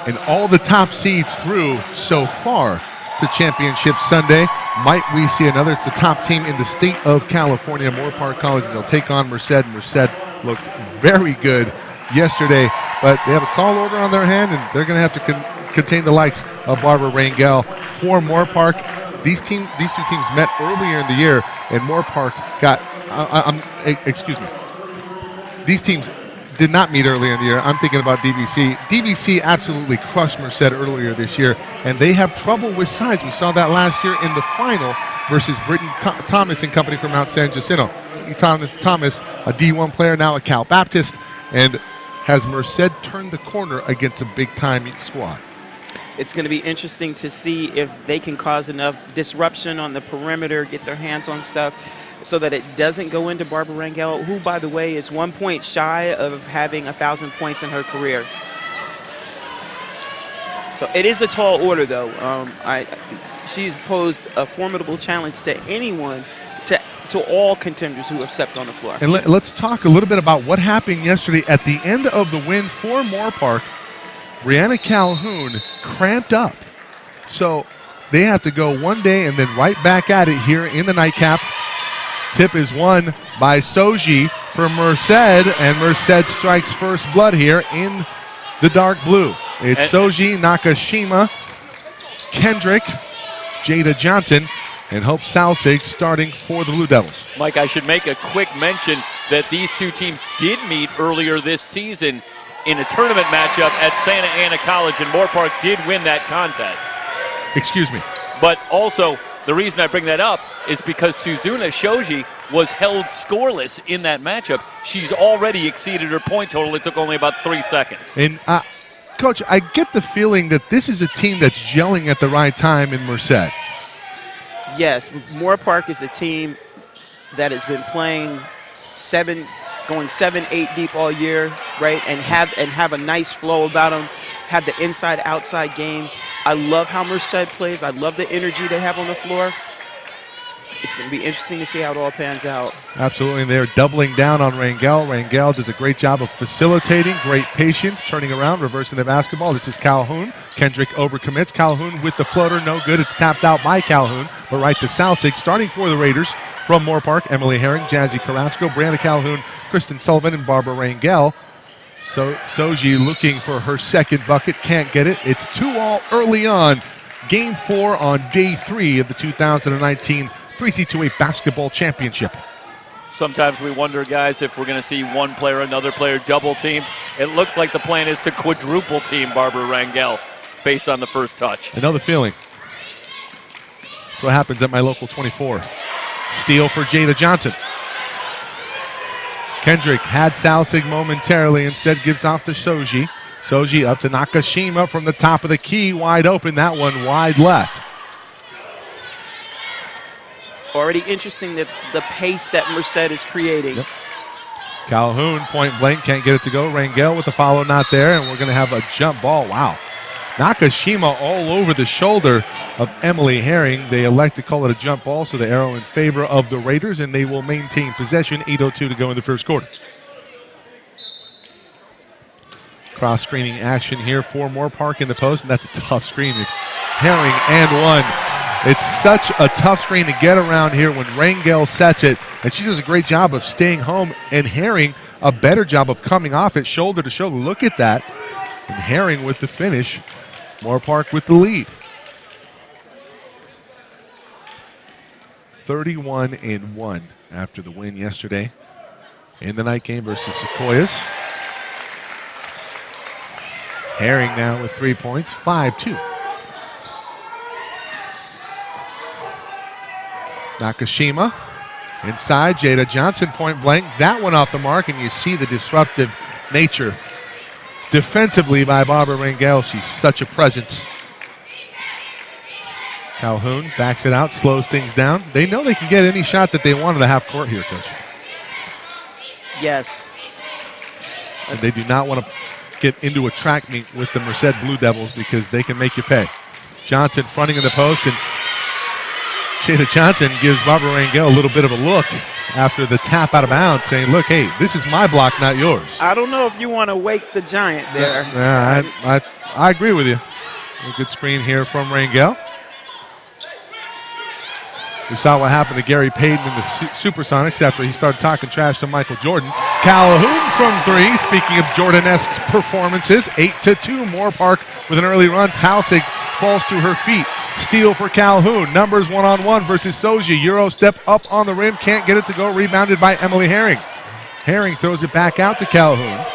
and all the top seeds through so far to Championship Sunday. Might we see another? It's the top team in the state of California, Moorpark College, and they'll take on Merced. Merced looked very good yesterday, but they have a tall order on their hand, and they're going to have to contain the likes of Barbara Rangel. For Moorpark, these two teams met earlier in the year, and Moorpark got, excuse me, these teams did not meet earlier in the year. I'm thinking about DVC. DVC absolutely crushed Merced earlier this year, and they have trouble with size. We saw that last year in the final versus Britton Thomas and company from Mount San Jacinto. Thomas, a D1 player, now a Cal Baptist, and has Merced turned the corner against a big-time squad. It's going to be interesting to see if they can cause enough disruption on the perimeter, get their hands on stuff, so that it doesn't go into Barbara Rangel, who, by the way, is 1 point shy of having 1,000 points in her career. So it is a tall order, though. She's posed a formidable challenge to anyone, to all contenders who have stepped on the floor. And let's talk a little bit about what happened yesterday. At the end of the win for Moorpark, Brianna Calhoun cramped up. So they have to go one day and then right back at it here in the nightcap. Tip is won by Soji for Merced, and Merced strikes first blood here in the dark blue. It's Soji, Nakashima, Kendrick, Jada Johnson, and Hope Salsig starting for the Blue Devils. Mike, I should make a quick mention that these two teams did meet earlier this season in a tournament matchup at Santa Ana College, and Moorpark did win that contest. Excuse me. But also, the reason I bring that up is because Suzuna Shoji was held scoreless in that matchup. She's already exceeded her point total. It took only about 3 seconds. And, Coach, I get the feeling that this is a team that's gelling at the right time in Merced. Yes, Moorpark is a team that has been playing going 7-8 deep all year, right? And have a nice flow about them, have the inside-outside game. I love how Merced plays. I love the energy they have on the floor. It's going to be interesting to see how it all pans out. Absolutely, and they're doubling down on Rangel. Rangel does a great job of facilitating, great patience, turning around, reversing the basketball. This is Calhoun. Kendrick overcommits. Calhoun with the floater, no good. It's tapped out by Calhoun, but right to Salsig. Starting for the Raiders from Moorpark, Emily Herring, Jazzy Carrasco, Brianna Calhoun, Kristen Sullivan, and Barbara Rangel. So Soji looking for her second bucket, can't get it. It's 2-all early on. Game 4 on day 3 of the 2019 3C2A Basketball Championship. Sometimes we wonder, guys, if we're going to see one player, another player double team. It looks like the plan is to quadruple team Barbara Rangel based on the first touch. I know the feeling. That's what happens at my local 24. Steal for Jada Johnson. Kendrick had Salsig momentarily, instead gives off to Soji. Soji up to Nakashima from the top of the key, wide open, that one wide left. Already interesting the pace that Merced is creating. Yep. Calhoun, point blank, can't get it to go. Rangel with the follow, not there, and we're going to have a jump ball. Wow. Nakashima all over the shoulder of Emily Herring. They elect to call it a jump ball, so the arrow in favor of the Raiders, and they will maintain possession. 8:02 to go in the first quarter. Cross-screening action here for Moorpark in the post, and that's a tough screen. It's Herring and one. It's such a tough screen to get around here when Rangel sets it, and she does a great job of staying home, and Herring a better job of coming off it shoulder to shoulder. Look at that. And Herring with the finish. Moorpark with the lead. 31-1 after the win yesterday in the night game versus Sequoias. Herring now with 3 points, 5-2. Nakashima inside, Jada Johnson point blank. That one off the mark, and you see the disruptive nature defensively by Barbara Rangel. She's such a presence. Calhoun backs it out, slows things down. They know they can get any shot that they want in the half court here, Coach. Yes. And they do not want to get into a track meet with the Merced Blue Devils because they can make you pay. Johnson fronting in the post, and Jada Johnson gives Barbara Rangel a little bit of a look after the tap out of bounds, saying, look, hey, this is my block, not yours. I don't know if you want to wake the giant there. Yeah, I agree with you. A good screen here from Rangel. We saw what happened to Gary Payton in the Supersonics after he started talking trash to Michael Jordan. Calhoun from 3. Speaking of Jordan-esque performances, 8-2. Moorpark with an early run. Salsig falls to her feet. Steal for Calhoun. Numbers one-on-one versus Soji. Euro step up on the rim. Can't get it to go. Rebounded by Emily Herring. Herring throws it back out to Calhoun.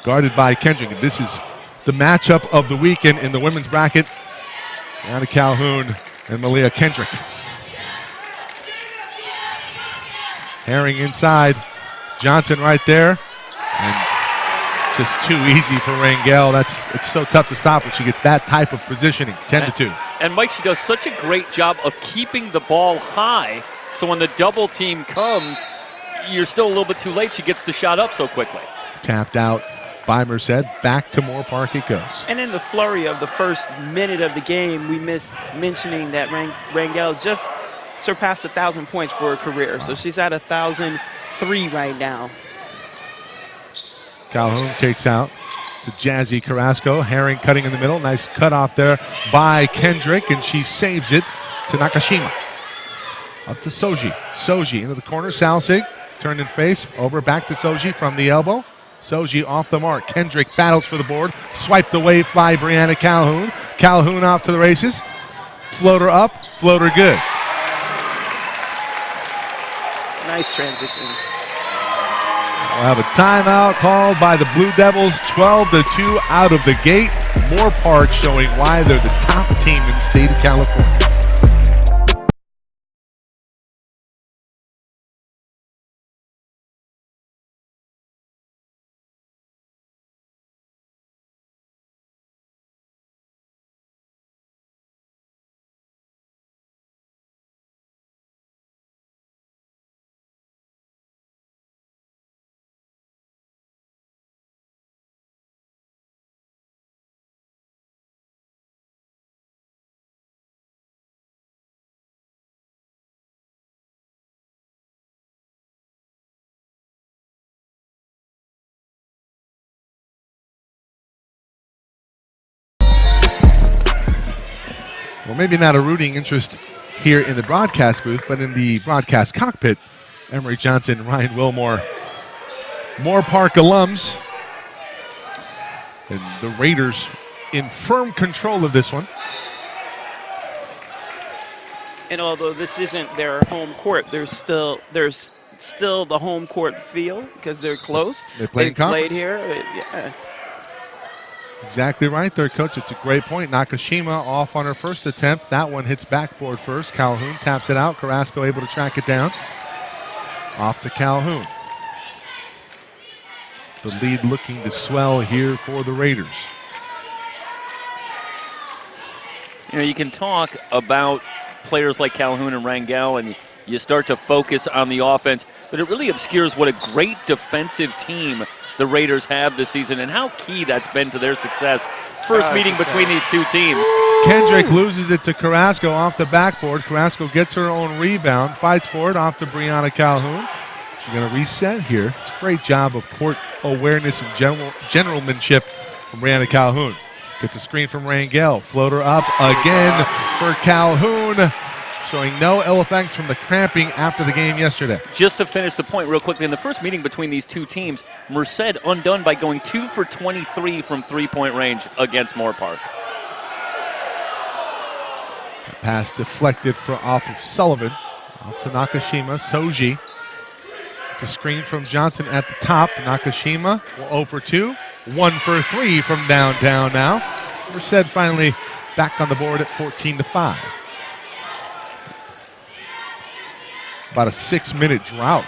Guarded by Kendrick. This is the matchup of the weekend in the women's bracket. Down to Calhoun and Malia Kendrick. Herring inside. Johnson right there. And just too easy for Rangel. It's so tough to stop when she gets that type of positioning. 10-2. And Mike, she does such a great job of keeping the ball high, so when the double team comes, you're still a little bit too late. She gets the shot up so quickly. Tapped out by Merced. Back to Moorpark it goes. And in the flurry of the first minute of the game, we missed mentioning that Rangel just surpassed 1,000 points for her career. So she's at 1,003 right now. Calhoun takes out to Jazzy Carrasco. Herring cutting in the middle. Nice cut off there by Kendrick, and she saves it to Nakashima. Up to Soji. Soji into the corner. Salsig turned and face. Over back to Soji from the elbow. Soji off the mark. Kendrick battles for the board. Swiped away by Brianna Calhoun. Calhoun off to the races. Floater up. Floater good. Nice transition. We'll have a timeout called by the Blue Devils. 12-2 out of the gate. Moorpark showing why they're the top team in the state of California. Well, maybe not a rooting interest here in the broadcast booth, but in the broadcast cockpit, Emery Johnson and Ryan Wilmore, Moorpark alums, and the Raiders in firm control of this one. And although this isn't their home court, there's still the home court feel because they're close. They played here. Yeah. Exactly right there, Coach. It's a great point. Nakashima off on her first attempt. That one hits backboard first. Calhoun taps it out. Carrasco able to track it down. Off to Calhoun. The lead looking to swell here for the Raiders. You know, you can talk about players like Calhoun and Rangel, and you start to focus on the offense, but it really obscures what a great defensive team the Raiders have this season and how key that's been to their success. First meeting between these two teams. Kendrick loses it to Carrasco off the backboard. Carrasco gets her own rebound, fights for it off to Brianna Calhoun. She's going to reset here. It's a great job of court awareness and generalmanship from Brianna Calhoun. Gets a screen from Rangel. Floater up again for Calhoun. Showing no ill effects from the cramping after the game yesterday. Just to finish the point real quickly, in the first meeting between these two teams, Merced undone by going 2 for 23 from three-point range against Moorpark. Pass deflected off of Sullivan. Off to Nakashima. Soji. It's a screen from Johnson at the top. Nakashima will 0 for 2. 1 for 3 from downtown now. Merced finally back on the board at 14-5. About a 6-minute drought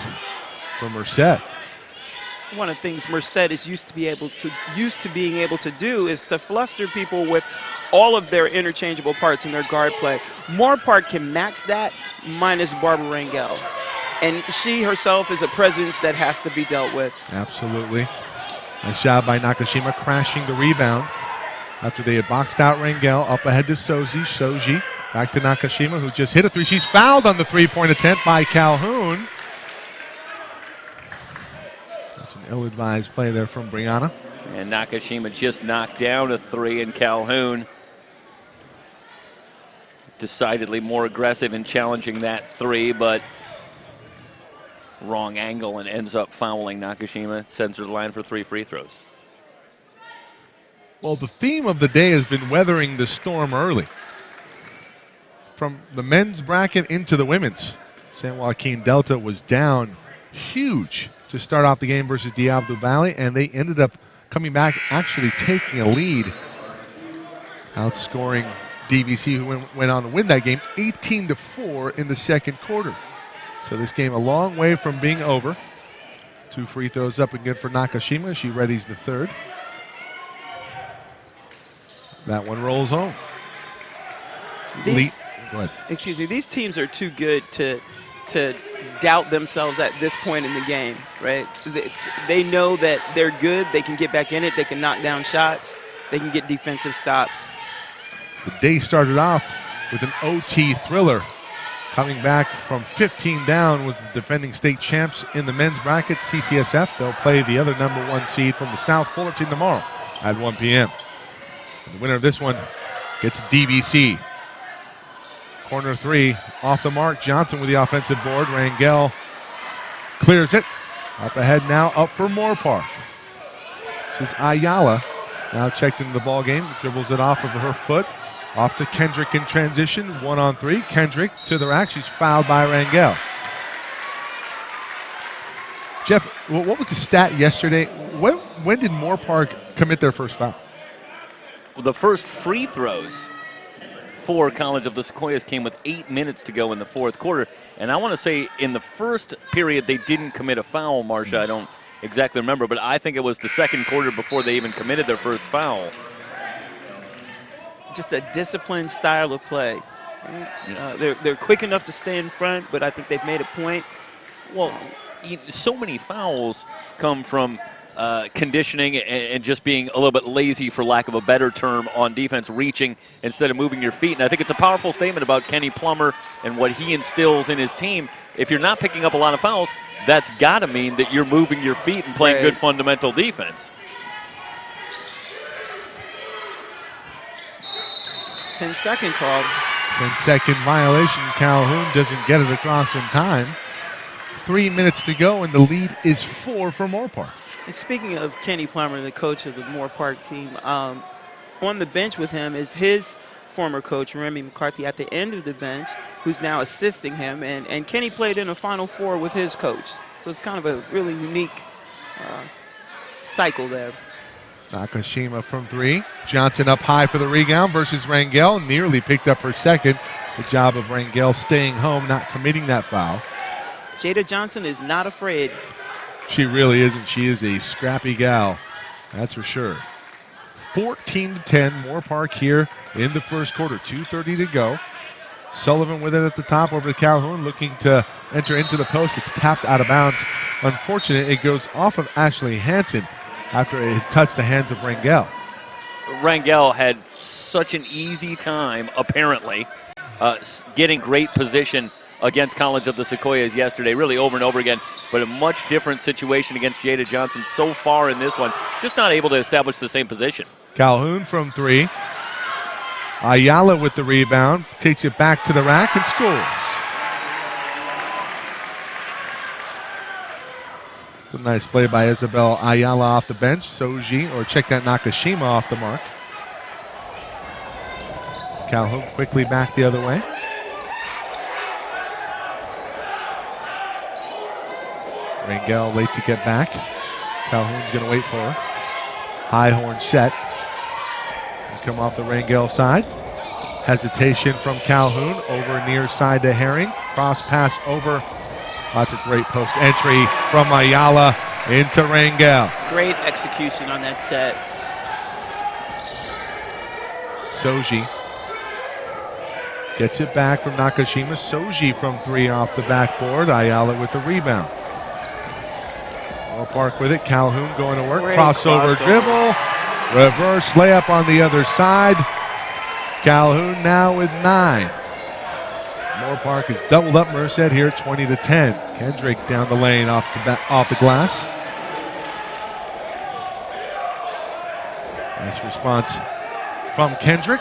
for Merced. One of the things Merced is used to being able to do is to fluster people with all of their interchangeable parts in their guard play. Moorpark can match that minus Barbara Rangel. And she herself is a presence that has to be dealt with. Absolutely. Nice job by Nakashima crashing the rebound after they had boxed out Rangel. Up ahead to Soji. Soji back to Nakashima, who just hit a three. She's fouled on the three-point attempt by Calhoun. That's an ill-advised play there from Brianna. And Nakashima just knocked down a 3, and Calhoun decidedly more aggressive in challenging that 3, but wrong angle and ends up fouling Nakashima. Sends her to the line for 3 free throws. Well, the theme of the day has been weathering the storm early. From the men's bracket into the women's. San Joaquin Delta was down huge to start off the game versus Diablo Valley, and they ended up coming back, actually taking a lead, outscoring DVC, who went on to win that game 18-4 in the second quarter. So this game a long way from being over. 2 free throws up and good for Nakashima. She readies the third. That one rolls home. Go ahead. Excuse me. These teams are too good to doubt themselves at this point in the game, right? They know that they're good. They can get back in it. They can knock down shots. They can get defensive stops. The day started off with an OT thriller. Coming back from 15 down was the defending state champs in the men's bracket, CCSF. They'll play the other number 1 seed from the South, Fullerton, tomorrow at 1 p.m. The winner of this one gets DVC. Corner 3 off the mark. Johnson with the offensive board. Rangel clears it. Up ahead now, up for Moorpark. This is Ayala. Now checked into the ball game. Dribbles it off of her foot. Off to Kendrick in transition. 1-on-3. Kendrick to the rack. She's fouled by Rangel. Jeff, what was the stat yesterday? When did Moorpark commit their first foul? Well, the first free throws for College of the Sequoias came with 8 minutes to go in the fourth quarter. And I want to say in the first period they didn't commit a foul, Marcia. I don't exactly remember, but I think it was the second quarter before they even committed their first foul. Just a disciplined style of play. They're quick enough to stay in front, but I think they've made a point. Well, so many fouls come from conditioning and just being a little bit lazy, for lack of a better term, on defense, reaching instead of moving your feet. And I think it's a powerful statement about Kenny Plummer and what he instills in his team. If you're not picking up a lot of fouls, that's got to mean that you're moving your feet and playing good fundamental defense. 10-second call. 10-second violation. Calhoun doesn't get it across in time. 3 minutes to go, and the lead is 4 for Moorpark. And speaking of Kenny Plummer, the coach of the Moorpark team, on the bench with him is his former coach, Remy McCarthy, at the end of the bench, who's now assisting him. And Kenny played in a Final Four with his coach. So it's kind of a really unique cycle there. Nakashima from 3. Johnson up high for the rebound versus Rangel. Nearly picked up her second. Good job of Rangel staying home, not committing that foul. Jada Johnson is not afraid. She really isn't. She is a scrappy gal, that's for sure. 14-10, Moorpark here in the first quarter. 2:30 to go. Sullivan with it at the top over to Calhoun, looking to enter into the post. It's tapped out of bounds. Unfortunate, it goes off of Ashley Hansen after it had touched the hands of Rangel. Rangel had such an easy time, apparently, getting great position against College of the Sequoias yesterday, really over and over again, but a much different situation against Jada Johnson so far in this one, just not able to establish the same position. Calhoun from 3. Ayala with the rebound, takes it back to the rack and scores. It's a nice play by Isabel Ayala off the bench. Soji, or check that, Nakashima off the mark. Calhoun quickly back the other way. Rangel late to get back. Calhoun's going to wait for her. High horn set. Come off the Rangel side. Hesitation from Calhoun over near side to Herring. Cross pass over. That's a great post entry from Ayala into Rangel. Great execution on that set. Soji gets it back from Nakashima. Soji from 3 off the backboard. Ayala with the rebound. Moorpark with it. Calhoun going to work. Crossover dribble. Reverse layup on the other side. Calhoun now with 9. Moorpark has doubled up Merced here, 20-10. Kendrick down the lane off the glass. Nice response from Kendrick.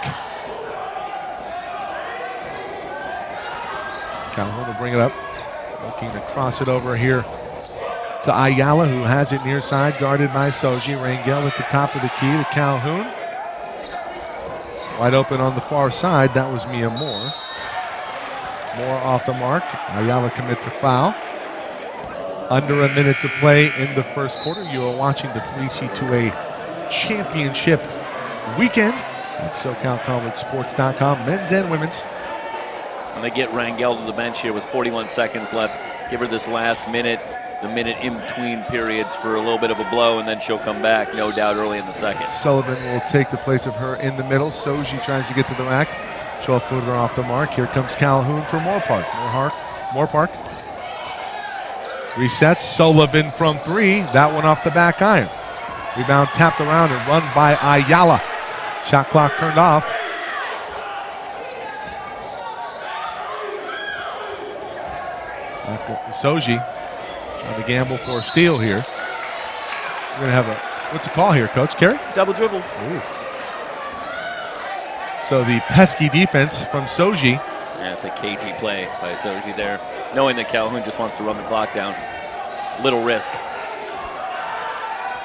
Calhoun will bring it up. Looking to cross it over here to Ayala, who has it near side, guarded by Soji. Rangel at the top of the key to Calhoun. Wide open on the far side, that was Mia Moore. Moore off the mark. Ayala commits a foul. Under a minute to play in the first quarter. You are watching the 3C2A Championship Weekend at SoCalCollegeSports.com, men's and women's. And they get Rangel to the bench here with 41 seconds left. Give her this last minute, the minute in between periods for a little bit of a blow, and then she'll come back, no doubt, early in the second. Sullivan will take the place of her in the middle. Soji tries to get to the rack. 12-footer off the mark. Here comes Calhoun for Moorpark. Moorpark. Resets. Sullivan from three. That one off the back iron. Rebound tapped around and run by Ayala. Shot clock turned off. Soji on the gamble for a steal here. We're going to have what's the call here, Coach? Kerry? Double dribble. Ooh. So the pesky defense from Soji. Yeah, it's a cagey play by Soji there, knowing that Calhoun just wants to run the clock down. Little risk.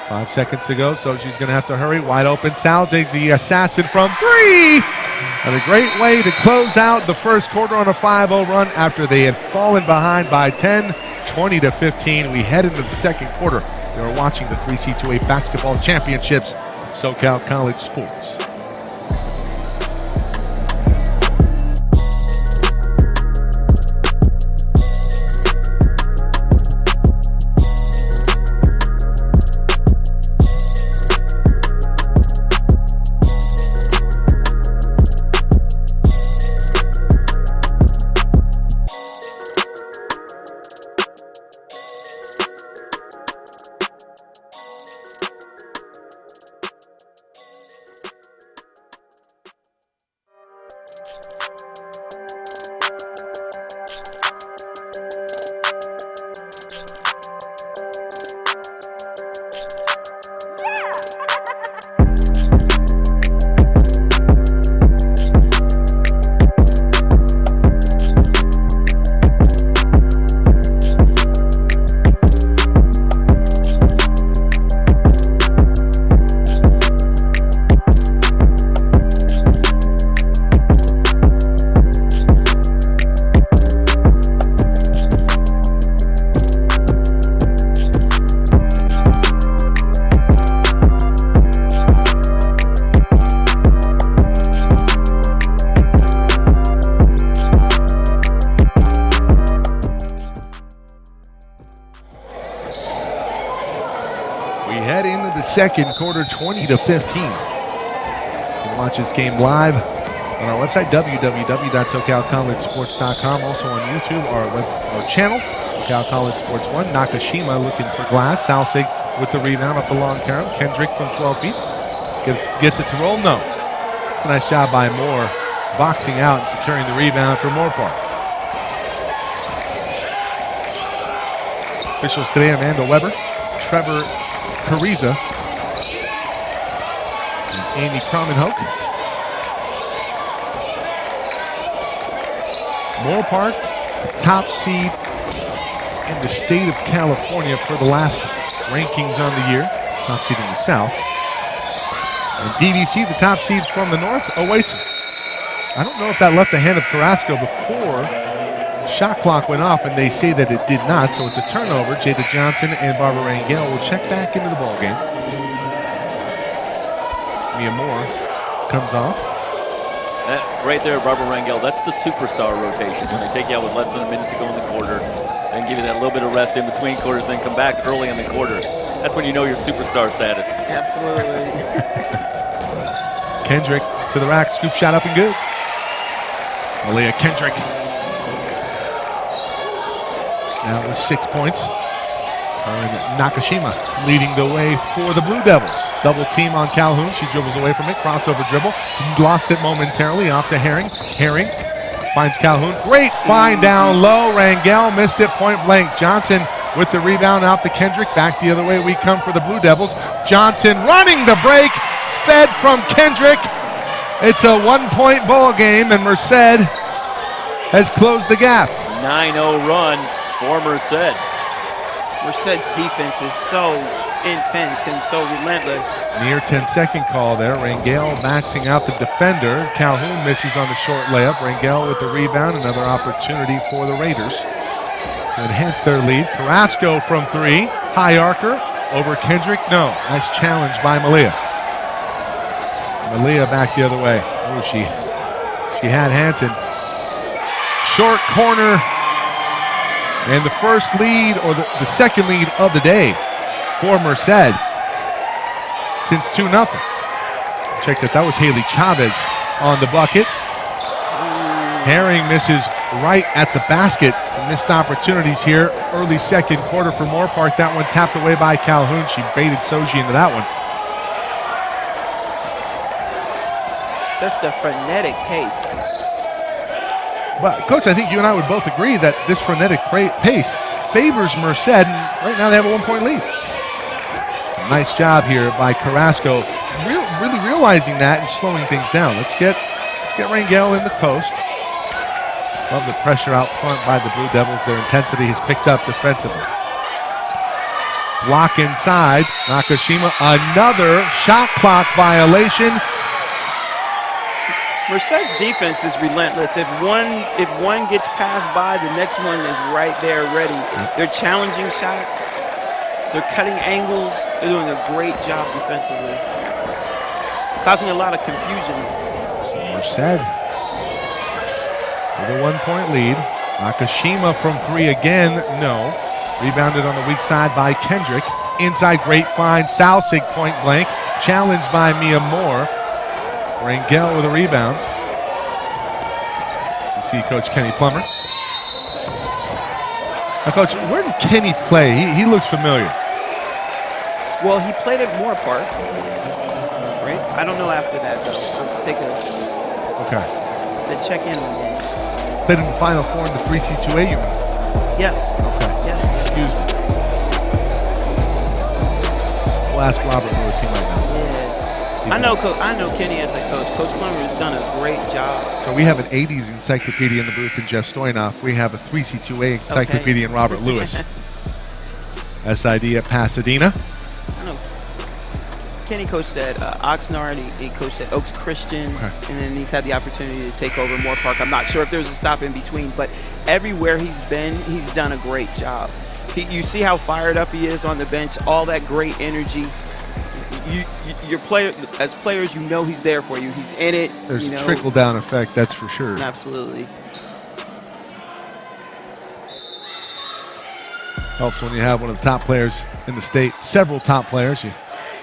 5 seconds to go. Soji's going to have to hurry. Wide open. Salzig, the assassin from three. And a great way to close out the first quarter on a 5-0 run after they had fallen behind by 10, 20-15. We head into the second quarter. You're watching the 3C2A Basketball Championships, SoCal College Sports. Second quarter, 20-15. You can watch this game live on our website, www.socalcollegesports.com. Also on YouTube, our channel, Socal College Sports 1. Nakashima looking for glass. Salsig with the rebound up the long carom. Kendrick from 12 feet. Gets it to roll? No. Nice job by Moore, boxing out and securing the rebound for Moorpark. Officials today, Amanda Weber, Trevor Cariza, Amy Cromenhoek. Moorpark, top seed in the state of California for the last rankings on the year. Top seed in the South. And DVC, the top seed from the North, awaits. I don't know if that left the hand of Carrasco before shot clock went off, and they say that it did not, so it's a turnover. Jada Johnson and Barbara Rangel will check back into the ballgame. Mia Moore comes off. That right there, Barbara Rangel, that's the superstar rotation. When they take you out with less than a minute to go in the quarter and give you that little bit of rest in between quarters, then come back early in the quarter. That's when you know your superstar status. Absolutely. Kendrick to the rack, scoop shot up and good. Aaliyah Kendrick now with 6 points. And Nakashima leading the way for the Blue Devils. Double team on Calhoun. She dribbles away from it. Crossover dribble. Lost it momentarily. Off to Herring. Herring finds Calhoun. Great find down low. Rangel missed it point blank. Johnson with the rebound out to Kendrick. Back the other way we come for the Blue Devils. Johnson running the break. fed from Kendrick. It's a 1-point ball game, and Merced has closed the gap. 9-0 run for Merced. Merced's defense is so intense and so relentless. Near 10-second call there. Rangel maxing out the defender. Calhoun misses on the short layup. Rangel with the rebound. Another opportunity for the Raiders to enhance their lead. Carrasco from 3. High arcer over Kendrick. No. Nice challenge by Malia. Malia back the other way. Oh, she had Hanson. Short corner. And the first lead, or the second lead of the day for Merced since 2-0. Check that was Haley Chavez on the bucket. Herring misses right at the basket. Some missed opportunities here. Early second quarter for Moorpark. That one tapped away by Calhoun. She baited Soji into that one. Just a frenetic pace. But, Coach, I think you and I would both agree that this frenetic pace favors Merced, and right now they have a 1-point lead. Nice job here by Carrasco, really realizing that and slowing things down. Let's get Rangel in the post. Love the pressure out front by the Blue Devils. Their intensity has picked up defensively. Block inside. Nakashima, another shot clock violation. Merced's defense is relentless. If one gets passed by, the next one is right there ready. They're challenging shots. They're cutting angles. They're doing a great job defensively. Causing a lot of confusion. Merced with a 1-point lead. Nakashima from 3 again. No. Rebounded on the weak side by Kendrick. Inside, great find. Salsig point blank. Challenged by Mia Moore. Rangel with a rebound. You see Coach Kenny Plummer. Now, Coach, where did Kenny play? He looks familiar. Well, he played at Moorpark, right? I don't know after that, though. I'll take to check in on him. Played in the Final Four in the 3C2A, you mean? Yes. Okay. Yes. Excuse me. We'll ask Robert Lewis. He might know. I know Kenny as a coach. Coach Plummer has done a great job. So we have an 80s encyclopedia in the booth in Jeff Stoynoff. We have a 3C2A encyclopedia in Robert Lewis. SID at Pasadena. I know Kenny coached at Oxnard. He coached at Oaks Christian. Okay. And then he's had the opportunity to take over Moorpark. I'm not sure if there's a stop in between, but everywhere he's been, he's done a great job. You see how fired up he is on the bench, all that great energy. Your player, as players, you know he's there for you. He's in it. There's a trickle-down effect, that's for sure. Absolutely. Helps when you have one of the top players in the state. Several top players. You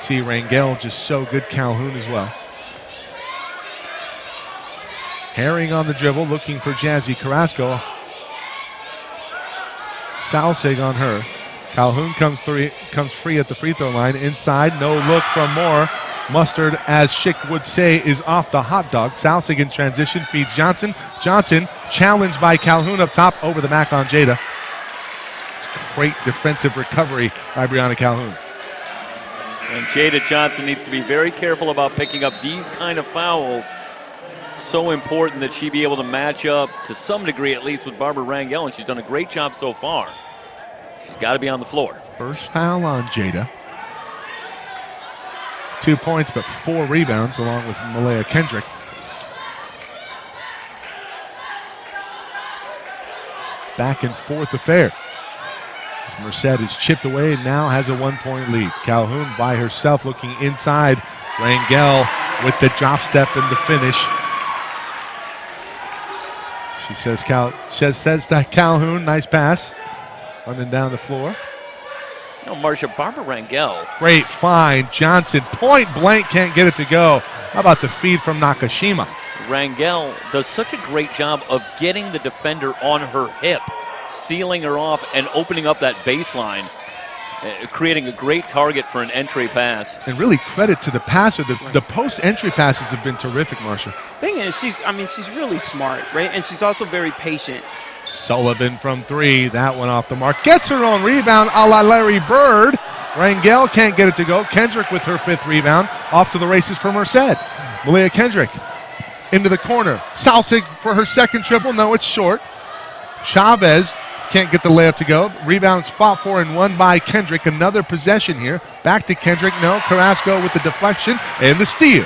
see Rangel just so good. Calhoun as well. Herring on the dribble, looking for Jazzy Carrasco. Salsig on her. Calhoun comes free at the free throw line. Inside, no look from Moore. Mustard, as Schick would say, is off the hot dog. Salsig in transition, feeds Johnson. Johnson challenged by Calhoun up top, over the back on Jada. Great defensive recovery by Brianna Calhoun. And Jada Johnson needs to be very careful about picking up these kind of fouls. So important that she be able to match up to some degree, at least, with Barbara Rangel, and she's done a great job so far. She's got to be on the floor. First foul on Jada. 2 points, but 4 rebounds, along with Malaya Kendrick. Back and forth affair. As Merced is chipped away and now has a 1-point lead. Calhoun by herself looking inside. Rangel with the drop step and the finish. She says to Calhoun, nice pass. Running down the floor. You know, Marcia, Barbara Rangel. Great find. Johnson, point blank, can't get it to go. How about the feed from Nakashima? Rangel does such a great job of getting the defender on her hip, sealing her off, and opening up that baseline, creating a great target for an entry pass. And really credit to the passer. The post entry passes have been terrific, Marcia. Thing is, she's really smart, right? And she's also very patient. Sullivan from 3, that one off the mark. Gets her own rebound a la Larry Bird, Rangel can't get it to go. Kendrick with her 5th rebound. Off to the races for Merced. Malia Kendrick into the corner. Salsig for her 2nd triple. No, it's short. Chavez can't get the layup to go. Rebounds fought for and won by Kendrick. Another possession here. Back to Kendrick. No. Carrasco with the deflection and the steal.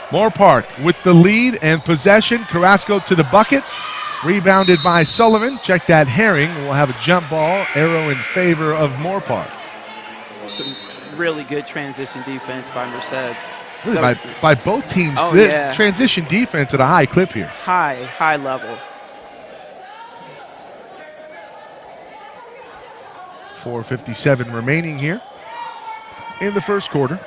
Moorpark with the lead and possession. Carrasco to the bucket. Rebounded by Sullivan. Check that. Herring will have a jump ball. Arrow in favor of Moorpark. Some really good transition defense by Merced. Really, by both teams. Oh, The yeah. Transition defense at a high clip here. High level. 4:57 remaining here in the first quarter.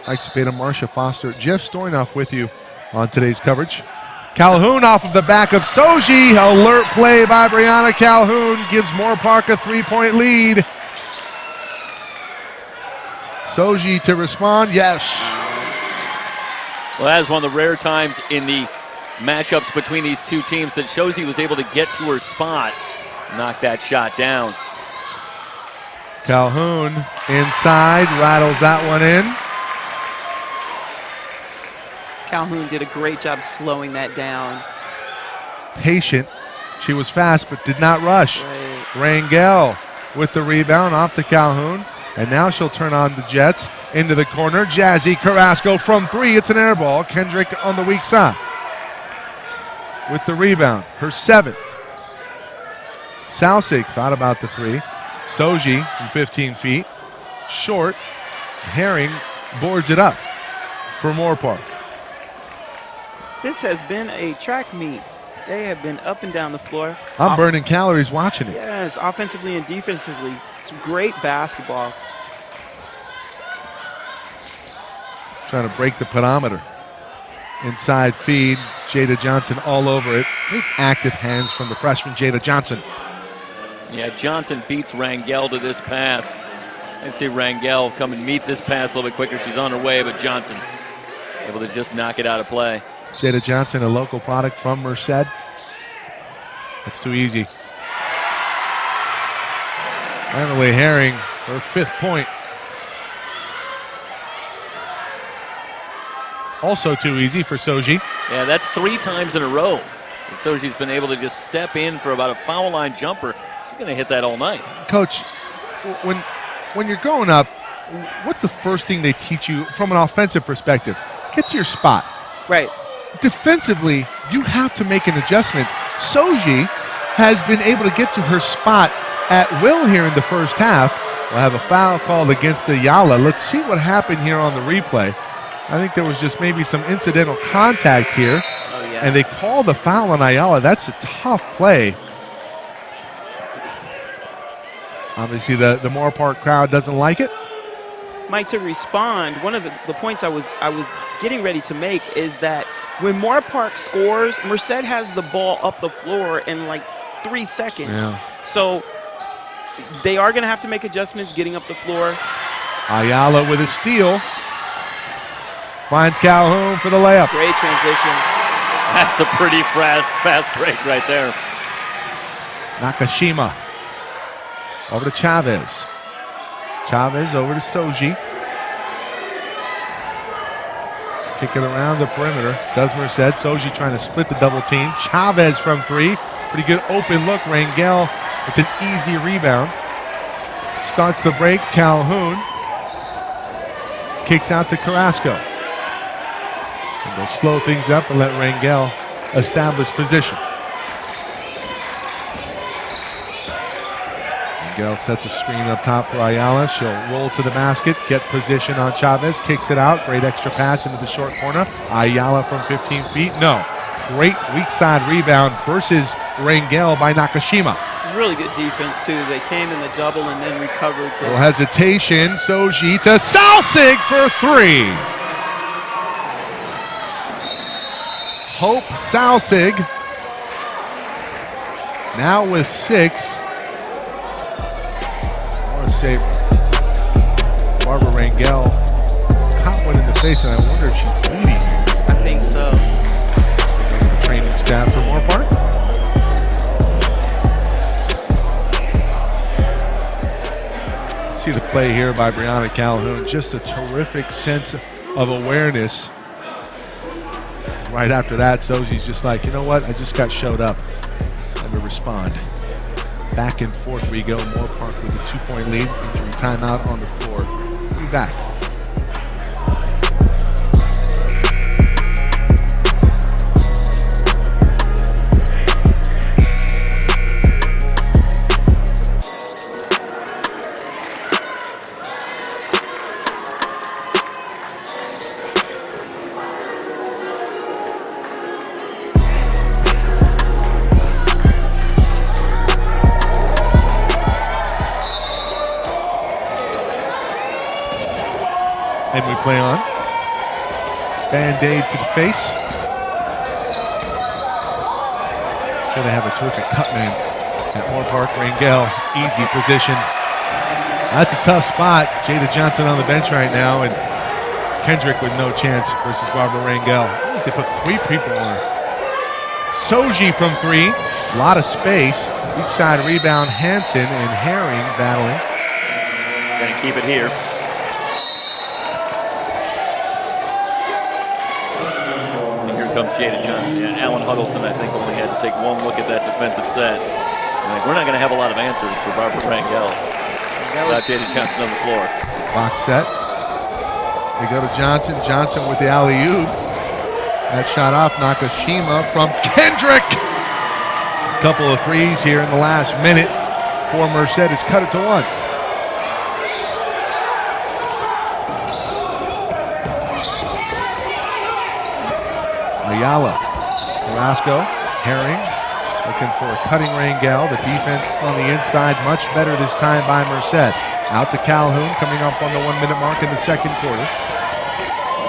Ike Cepeda, Marcia Foster, Jeff Stoynoff with you on today's coverage. Calhoun off of the back of Soji. Alert play by Brianna Calhoun gives Moorpark a 3-point lead. Soji to respond. Yes. Well, that is one of the rare times in the matchups between these two teams that Shoji was able to get to her spot, knock that shot down. Calhoun inside, rattles that one in. Calhoun did a great job slowing that down. Patient. She was fast but did not rush. Right. Rangel with the rebound off to Calhoun. And now she'll turn on the Jets into the corner. Jazzy Carrasco from 3. It's an air ball. Kendrick on the weak side with the rebound. Her 7th. Salsig thought about the 3. Soji from 15 feet. Short. Herring boards it up for Moorpark. This has been a track meet. They have been up and down the floor. I'm burning calories watching it. Yes, offensively and defensively. It's great basketball. Trying to break the pedometer. Inside feed. Jada Johnson all over it. Big active hands from the freshman Jada Johnson. Yeah, Johnson beats Rangel to this pass. And see Rangel come and meet this pass a little bit quicker. She's on her way, but Johnson able to just knock it out of play. Jada Johnson, a local product from Merced. That's too easy. Emily Herring, her 5th point. Also too easy for Soji. Yeah, that's 3 times in a row. And Soji's been able to just step in for about a foul line jumper. She's going to hit that all night. Coach, when you're growing up, what's the first thing they teach you from an offensive perspective? Get to your spot. Right. Defensively, you have to make an adjustment. Soji has been able to get to her spot at will here in the first half. We'll have a foul called against Ayala. Let's see what happened here on the replay. I think there was just maybe some incidental contact here. Oh, yeah. And they called the foul on Ayala. That's a tough play. Obviously, the Moorpark crowd doesn't like it. Mike, to respond, one of the points I was getting ready to make is that when Moorpark scores, Merced has the ball up the floor in like 3 seconds. Yeah. So they are going to have to make adjustments getting up the floor. Ayala with a steal. Finds Calhoun for the layup. Great transition. That's a pretty fast break right there. Nakashima. Over to Chavez. Chavez over to Soji. Kick it around the perimeter. Does Merced. Soji trying to split the double team. Chavez from 3. Pretty good open look. Rangel with an easy rebound. Starts the break. Calhoun. Kicks out to Carrasco. And they'll slow things up and let Rangel establish position. Rangel sets a screen up top for Ayala. She'll roll to the basket, get position on Chavez, kicks it out. Great extra pass into the short corner. Ayala from 15 feet. No. Great weak side rebound versus Rangel by Nakashima. Really good defense, too. They came in the double and then recovered. No hesitation. Soji to Salsig for 3. Hope Salsig now with 6. I want to say Barbara Rangel caught one in the face, and I wonder if she's bleeding here. I think so. Maybe the training staff for Moorpark. see the play here by Brianna Calhoun. Just a terrific sense of awareness. Right after that, Soji's just like, you know what? I just got showed up. Let me respond. Back and forth we go. Moorpark with a 2-point lead. Injury timeout on the floor. We'll be back. And we play on. Band-aid to the face. Sure, they have a terrific cut man at Moorpark. Rangel, easy position. That's a tough spot. Jada Johnson on the bench right now, and Kendrick with no chance versus Barbara Rangel. They put 3 people on her. Soji from 3. A lot of space. Each side rebound. Hansen and Herring battling. Gonna keep it here. Comes Jada Johnson. And Alan Huddleston, I think, only had to take one look at that defensive set. Like, we're not going to have a lot of answers for Barbara Rangel without Jada Johnson on the floor. Box set. They go to Johnson. Johnson with the alley-oop. That shot off Nakashima from Kendrick. Couple of threes here in the last minute. For Merced has cut it to 1. Ayala, Carrasco, Herring, looking for a cutting Rangel. The defense on the inside much better this time by Merced. Out to Calhoun, coming up on the 1-minute mark in the second quarter.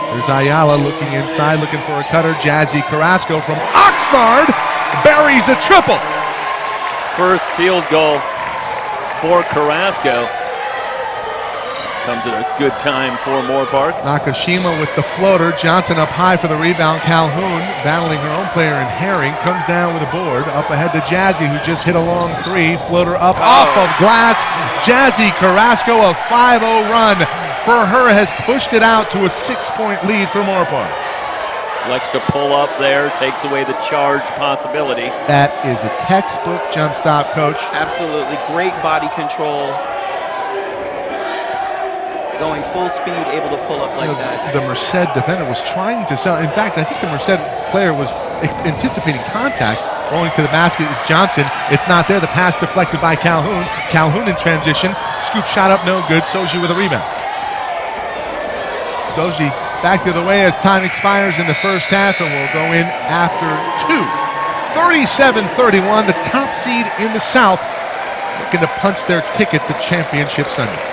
There's Ayala looking inside, looking for a cutter. Jazzy Carrasco from Oxnard buries a triple. First field goal for Carrasco. Comes at a good time for Moorpark. Nakashima with the floater. Johnson up high for the rebound. Calhoun battling her own player in Herring. Comes down with a board. Up ahead to Jazzy, who just hit a long 3. Floater up off of glass. Jazzy Carrasco, a 5-0 run for her, has pushed it out to a 6-point lead for Moorpark. Likes to pull up there, takes away the charge possibility. That is a textbook jump stop, Coach. Absolutely. Great body control. Going full speed, able to pull up like that. The Merced defender was trying to sell. In fact, I think the Merced player was anticipating contact. Rolling to the basket is Johnson. It's not there. The pass deflected by Calhoun. Calhoun in transition. Scoop shot up, no good. Soji with a rebound. Soji back the other way as time expires in the first half, and will go in after 2. 37-31, the top seed in the South, looking to punch their ticket to Championship Sunday.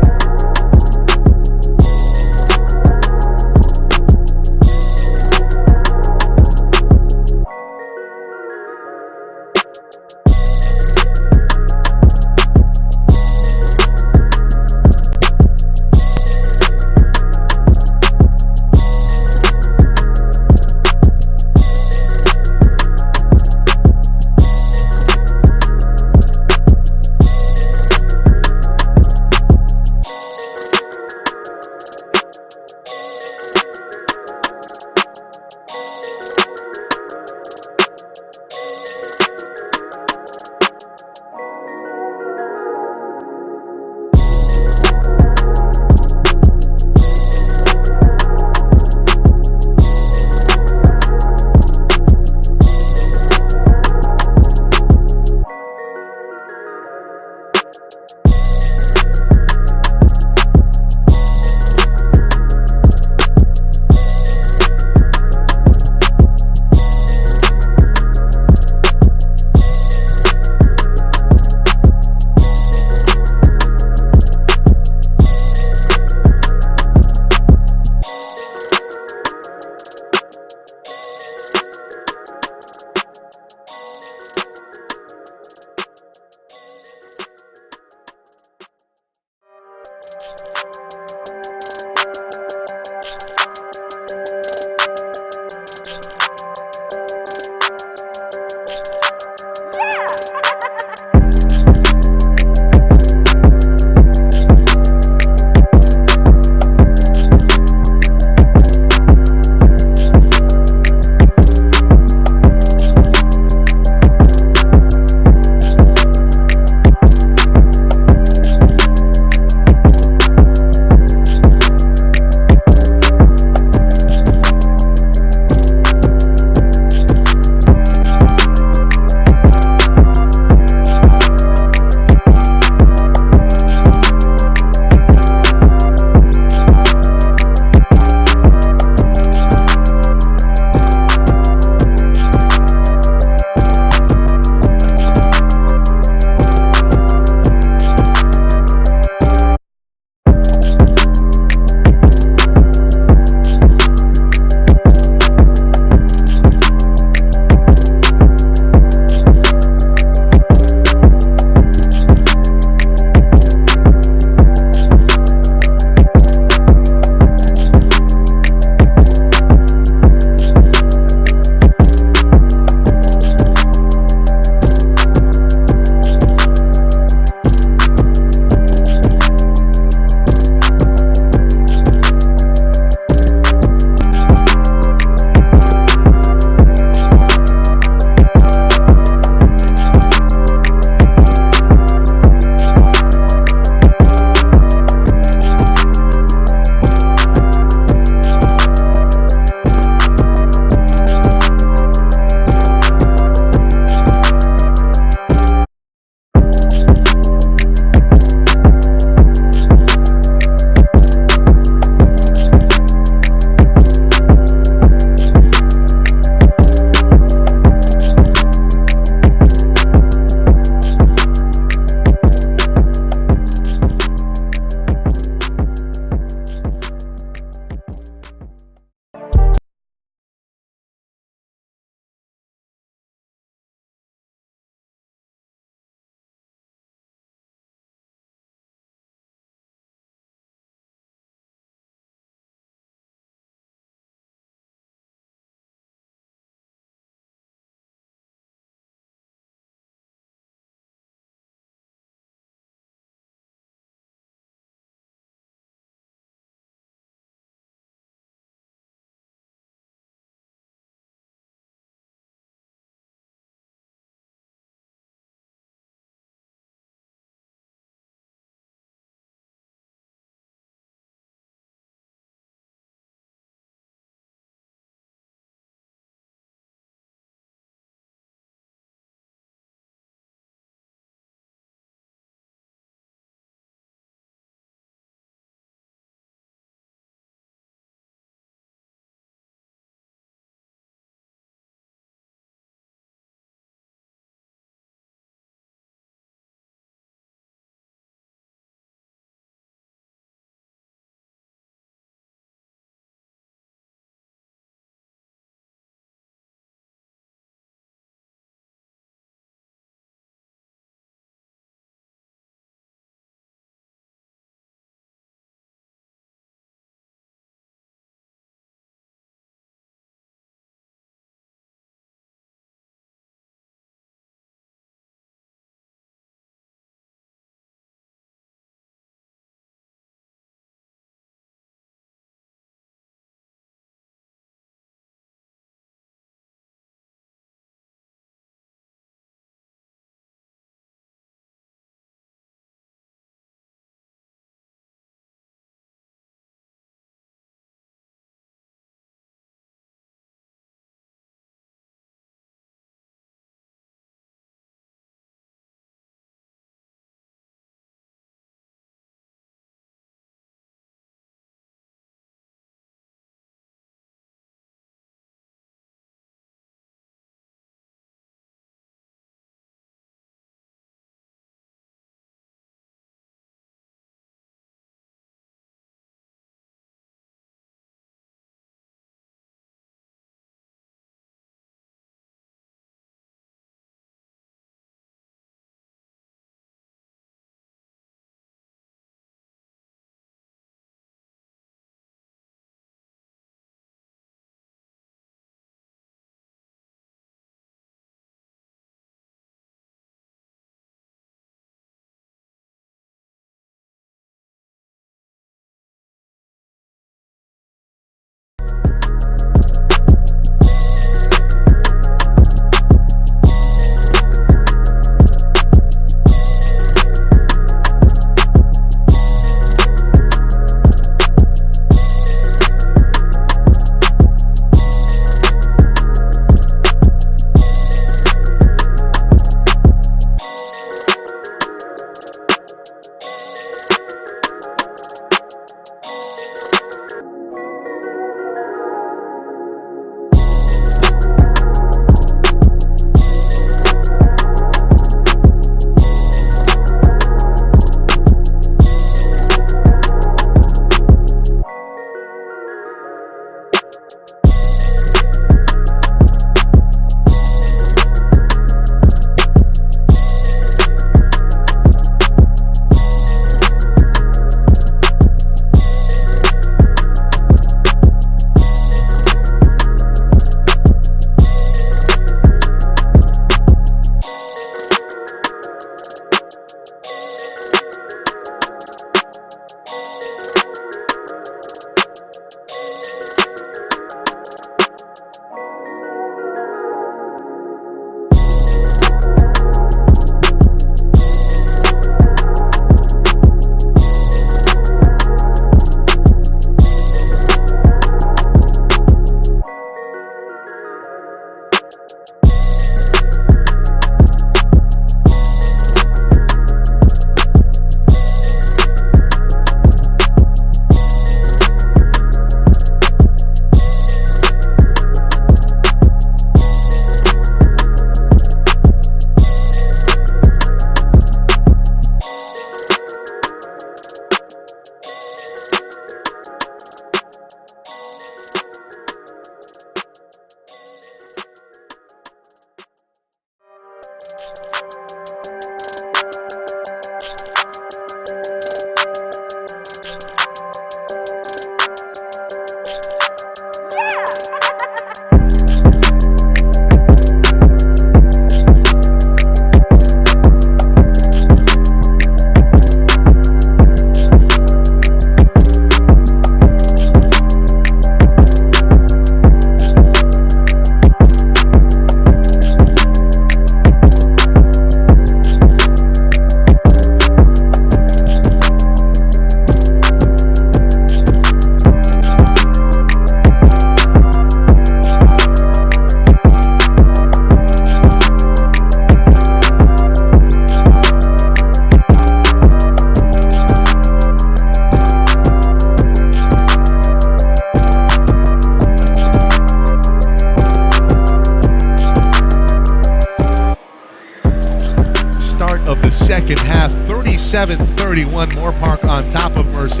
start of the second half. 37-31, Moorpark on top of Merced.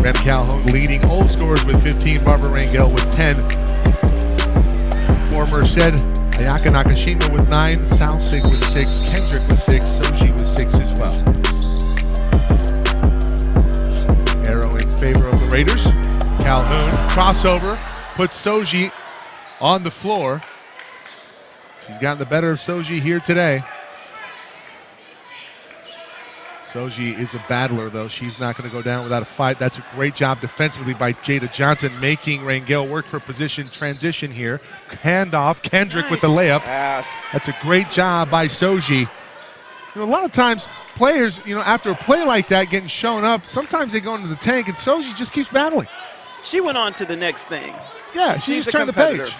Rem Calhoun leading all scorers with 15, Barbara Rangel with 10. For Merced, Ayaka Nakashima with 9, Salsig with 6, Kendrick with 6, Soji with 6 as well. Arrow in favor of the Raiders. Calhoun, crossover, puts Soji on the floor. She's gotten the better of Soji here today. Soji is a battler, though. She's not going to go down without a fight. That's a great job defensively by Jada Johnson, making Rangel work for position transition here. Handoff, Kendrick with the layup. Yes. That's a great job by Soji. A lot of times, players, after a play like that, getting shown up, sometimes they go into the tank, and Soji just keeps battling. She went on to the next thing. Yeah, she's turned the page.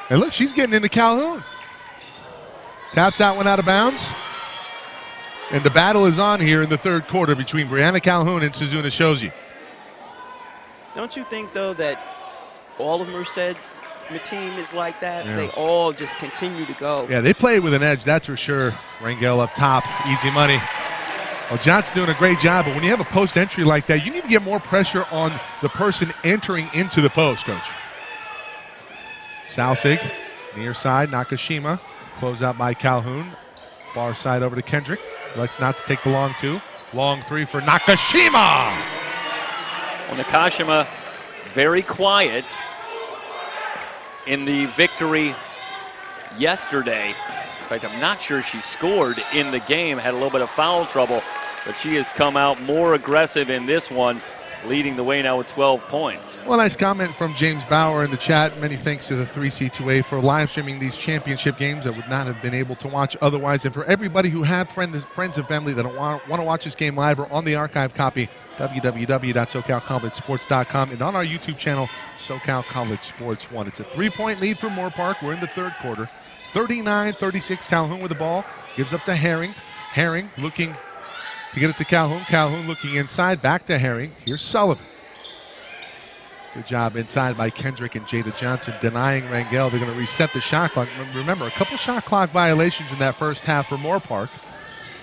And look, she's getting into Calhoun. Taps that one out of bounds. And the battle is on here in the third quarter between Brianna Calhoun and Suzuna Shoji. Don't you think, though, that all of Merced's team is like that? Yeah. They all just continue to go. Yeah, they play with an edge, that's for sure. Rangel up top, easy money. Well, Johnson doing a great job, but when you have a post entry like that, you need to get more pressure on the person entering into the post, Coach. Salsig, near side, Nakashima. Close out by Calhoun. Far side over to Kendrick. Elects not to take the long two. Long three for Nakashima. Well, Nakashima very quiet in the victory yesterday. In fact, I'm not sure she scored in the game, had a little bit of foul trouble, but she has come out more aggressive in this one, leading the way now with 12 points. Well, nice comment from James Bauer in the chat. Many thanks to the 3C2A for live streaming these championship games that would not have been able to watch otherwise. And for everybody who have friends and family that want to watch this game live or on the archive copy, www.socalcollegesports.com, and on our YouTube channel, SoCal College Sports 1. It's a 3-point lead for Moorpark. We're in the third quarter. 39-36, Calhoun with the ball. Gives up to Herring. Herring looking to get it to Calhoun. Calhoun looking inside, back to Herring. Here's Sullivan. Good job inside by Kendrick and Jada Johnson, denying Rangel. They're going to reset the shot clock. Remember, a couple shot clock violations in that first half for Moorpark.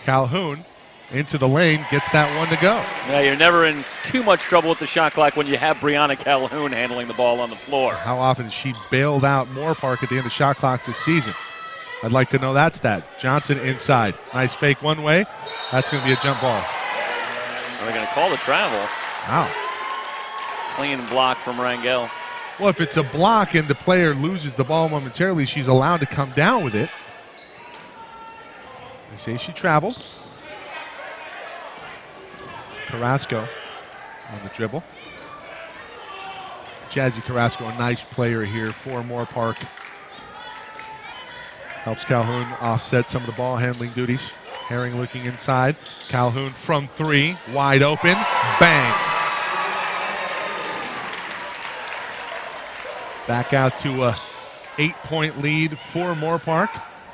Calhoun into the lane, gets that one to go. Yeah, you're never in too much trouble with the shot clock when you have Brianna Calhoun handling the ball on the floor. How often has she bailed out Moorpark at the end of shot clocks this season? I'd like to know that stat. Johnson inside. Nice fake one way. That's going to be a jump ball. Are they going to call the travel? Wow. Clean block from Rangel. Well, if it's a block and the player loses the ball momentarily, she's allowed to come down with it. They say she traveled. Carrasco on the dribble. Jazzy Carrasco, a nice player here for Moorpark. Helps Calhoun offset some of the ball handling duties. Herring looking inside. Calhoun from three, wide open, bang. Back out to a 8-point lead for Moorpark.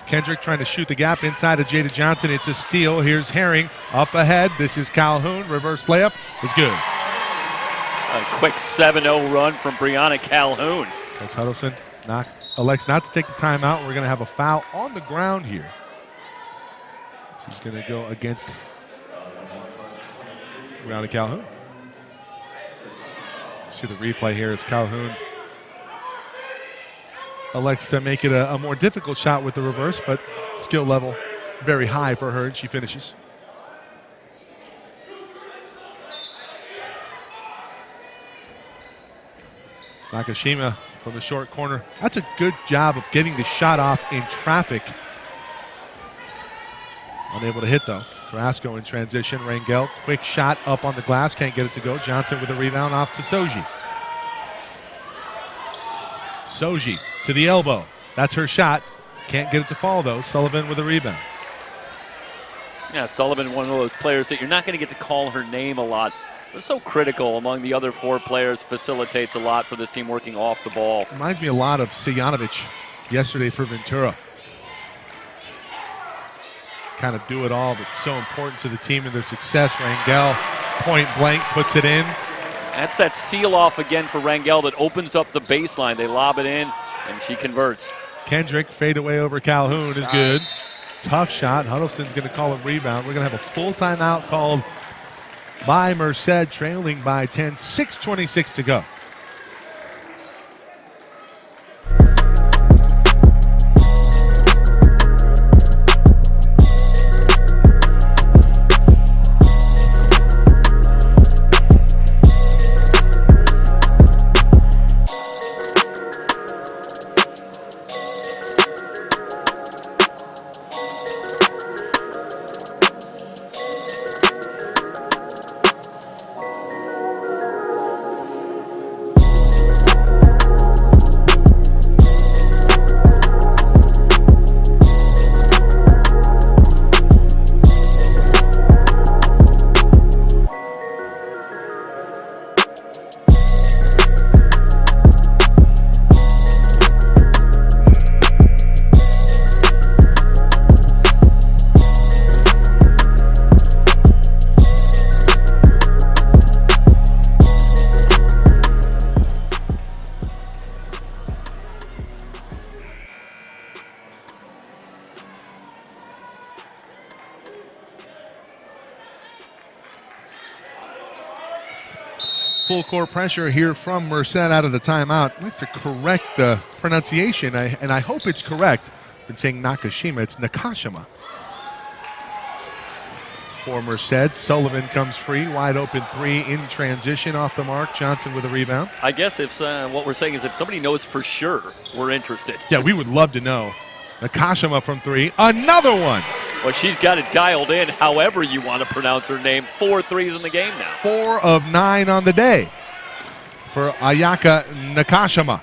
Kendrick trying to shoot the gap inside of Jada Johnson. It's a steal. Here's Herring up ahead. This is Calhoun. Reverse layup is good. A quick 7-0 run from Brianna Calhoun. Coach Huddleston elects not to take the timeout. We're going to have a foul on the ground here. She's going to go against Brianna Calhoun. See the replay here as Calhoun elects to make it a more difficult shot with the reverse, but skill level very high for her, and she finishes. Nakashima from the short corner. That's a good job of getting the shot off in traffic. Unable to hit, though. Carrasco in transition. Rangel, quick shot up on the glass. Can't get it to go. Johnson with a rebound off to Soji. Soji to the elbow. That's her shot. Can't get it to fall, though. Sullivan with a rebound. Yeah, Sullivan, one of those players that you're not going to get to call her name a lot. But so critical among the other four players, facilitates a lot for this team working off the ball. Reminds me a lot of Sejanovic yesterday for Ventura. Kind of do it all, but so important to the team and their success. Rangel, point blank, puts it in. That's that seal off again for Rangel that opens up the baseline. They lob it in, and she converts. Kendrick, fade away over Calhoun is good. Tough shot. Huddleston's going to call a rebound. We're going to have a full timeout called by Merced, trailing by 10. 6:26 to go. Full court pressure here from Merced out of the timeout. I'd like to correct the pronunciation, and I hope it's correct. I've been saying Nakashima, it's Nakashima. For Merced, Sullivan comes free, wide open three in transition off the mark. Johnson with a rebound. I guess if what we're saying is if somebody knows for sure, we're interested. Yeah, we would love to know. Nakashima from three, another one. Well, she's got it dialed in however you want to pronounce her name. 4 threes in the game now. 4 of 9 on the day for Ayaka Nakashima.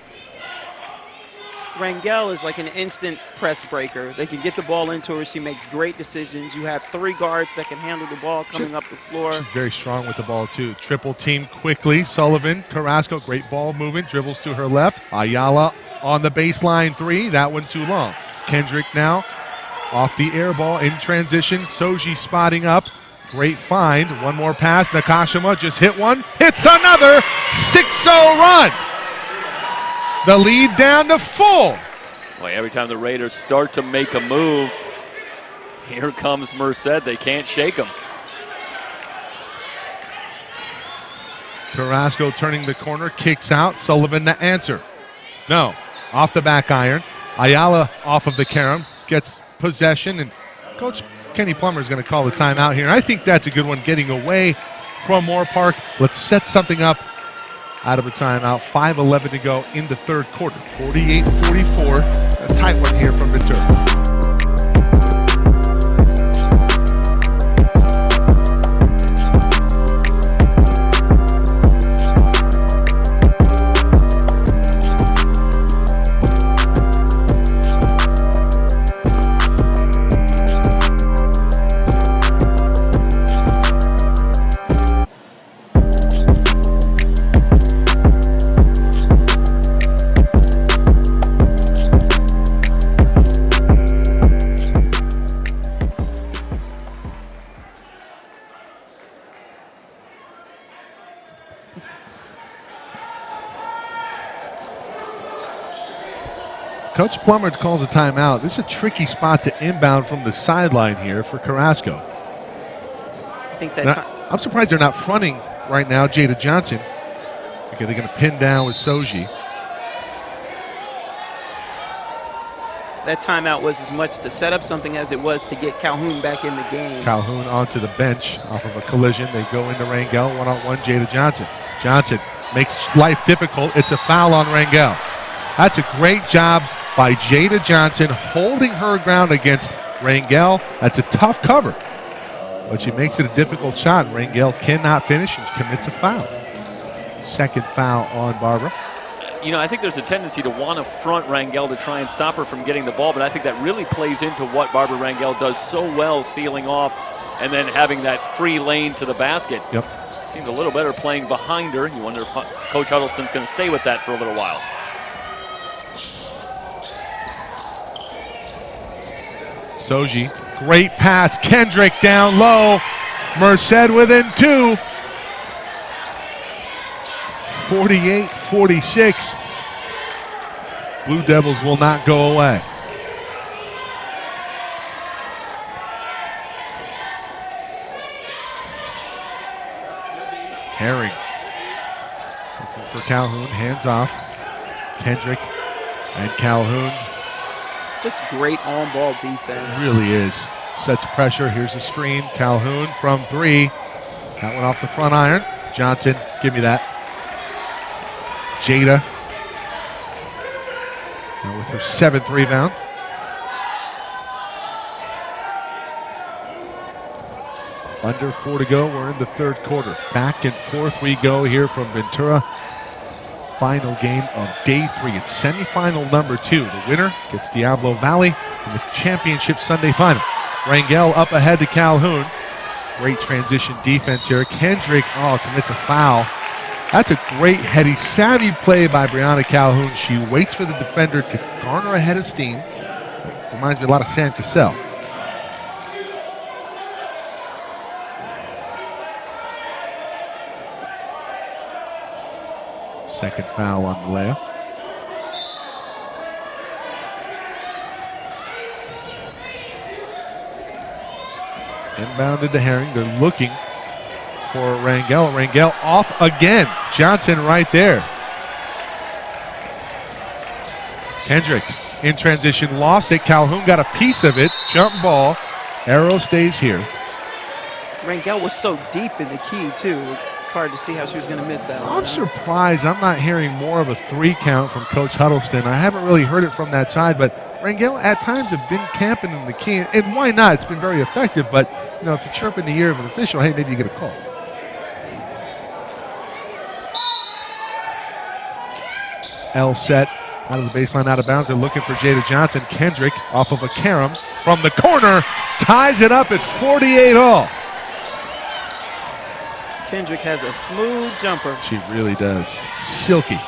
Rangel is like an instant press breaker. They can get the ball into her. She makes great decisions. You have 3 guards that can handle the ball coming up the floor. She's very strong with the ball, too. Triple team quickly. Sullivan, Carrasco, great ball movement. Dribbles to her left. Ayala on the baseline 3. That one too long. Kendrick now off the air ball in transition. Soji spotting up. Great find. One more pass. Nakashima just hit one. Hits another. 6-0 run. The lead down to 4. Boy, every time the Raiders start to make a move, here comes Merced. They can't shake them. Carrasco turning the corner. Kicks out. Sullivan the answer. No. Off the back iron. Ayala off of the carom. Gets possession, and Coach Kenny Plummer is going to call the timeout here. I think that's a good one, getting away from Moorpark. Let's set something up out of a timeout. 5:11 to go in the third quarter. 48-44. A tight one here from Ventura. Coach Plummer calls a timeout. This is a tricky spot to inbound from the sideline here for Carrasco. I think that I'm surprised they're not fronting right now Jada Johnson. Okay, they're going to pin down with Soji. that timeout was as much to set up something as it was to get Calhoun back in the game. Calhoun onto the bench off of a collision. They go into Rangel, one-on-one, Jada Johnson. Johnson makes life difficult. It's a foul on Rangel. That's a great job by Jada Johnson holding her ground against Rangel. That's a tough cover, but she makes it a difficult shot. Rangel cannot finish and commits a foul. Second foul on Barbara. You know, I think there's a tendency to want to front Rangel to try and stop her from getting the ball, but I think that really plays into what Barbara Rangel does so well, sealing off and then having that free lane to the basket. Yep. Seems a little better playing behind her. You wonder if Coach Huddleston's going to stay with that for a little while. Soji, great pass. Kendrick down low. Merced within two. 48-46. Blue Devils will not go away. Herring. Looking for Calhoun, hands off. Kendrick and Calhoun. Just great on-ball defense. It really is. Sets pressure. Here's a screen. Calhoun from 3. That one off the front iron. Johnson, give me that. Jada. Now with her 7th rebound. Under 4 to go. We're in the 3rd quarter. Back and forth we go here from Ventura. Final game of day 3. It's semifinal number 2. The winner gets Diablo Valley in the championship Sunday final. Rangel up ahead to Calhoun. Great transition defense here. Kendrick, commits a foul. That's a great heady, savvy play by Brianna Calhoun. She waits for the defender to garner a head of steam. Reminds me a lot of Sam Cassell. Second foul on the layup. Inbounded to Herring. They're looking for Rangel. Rangel off again. Johnson right there. Kendrick in transition, lost it. Calhoun got a piece of it. Jump ball. Arrow stays here. Rangel was so deep in the key, too. It's hard to see how she was going to miss that one. I'm surprised I'm not hearing more of a 3 count from Coach Huddleston. I haven't really heard it from that side, but Rangel at times have been camping in the key, and why not? It's been very effective, but you know, if you chirp in the ear of an official, hey, maybe you get a call. L set out of the baseline, out of bounds. They're looking for Jada Johnson. Kendrick off of a carom from the corner, ties it up at 48 all. Kendrick has a smooth jumper. She really does. Silky.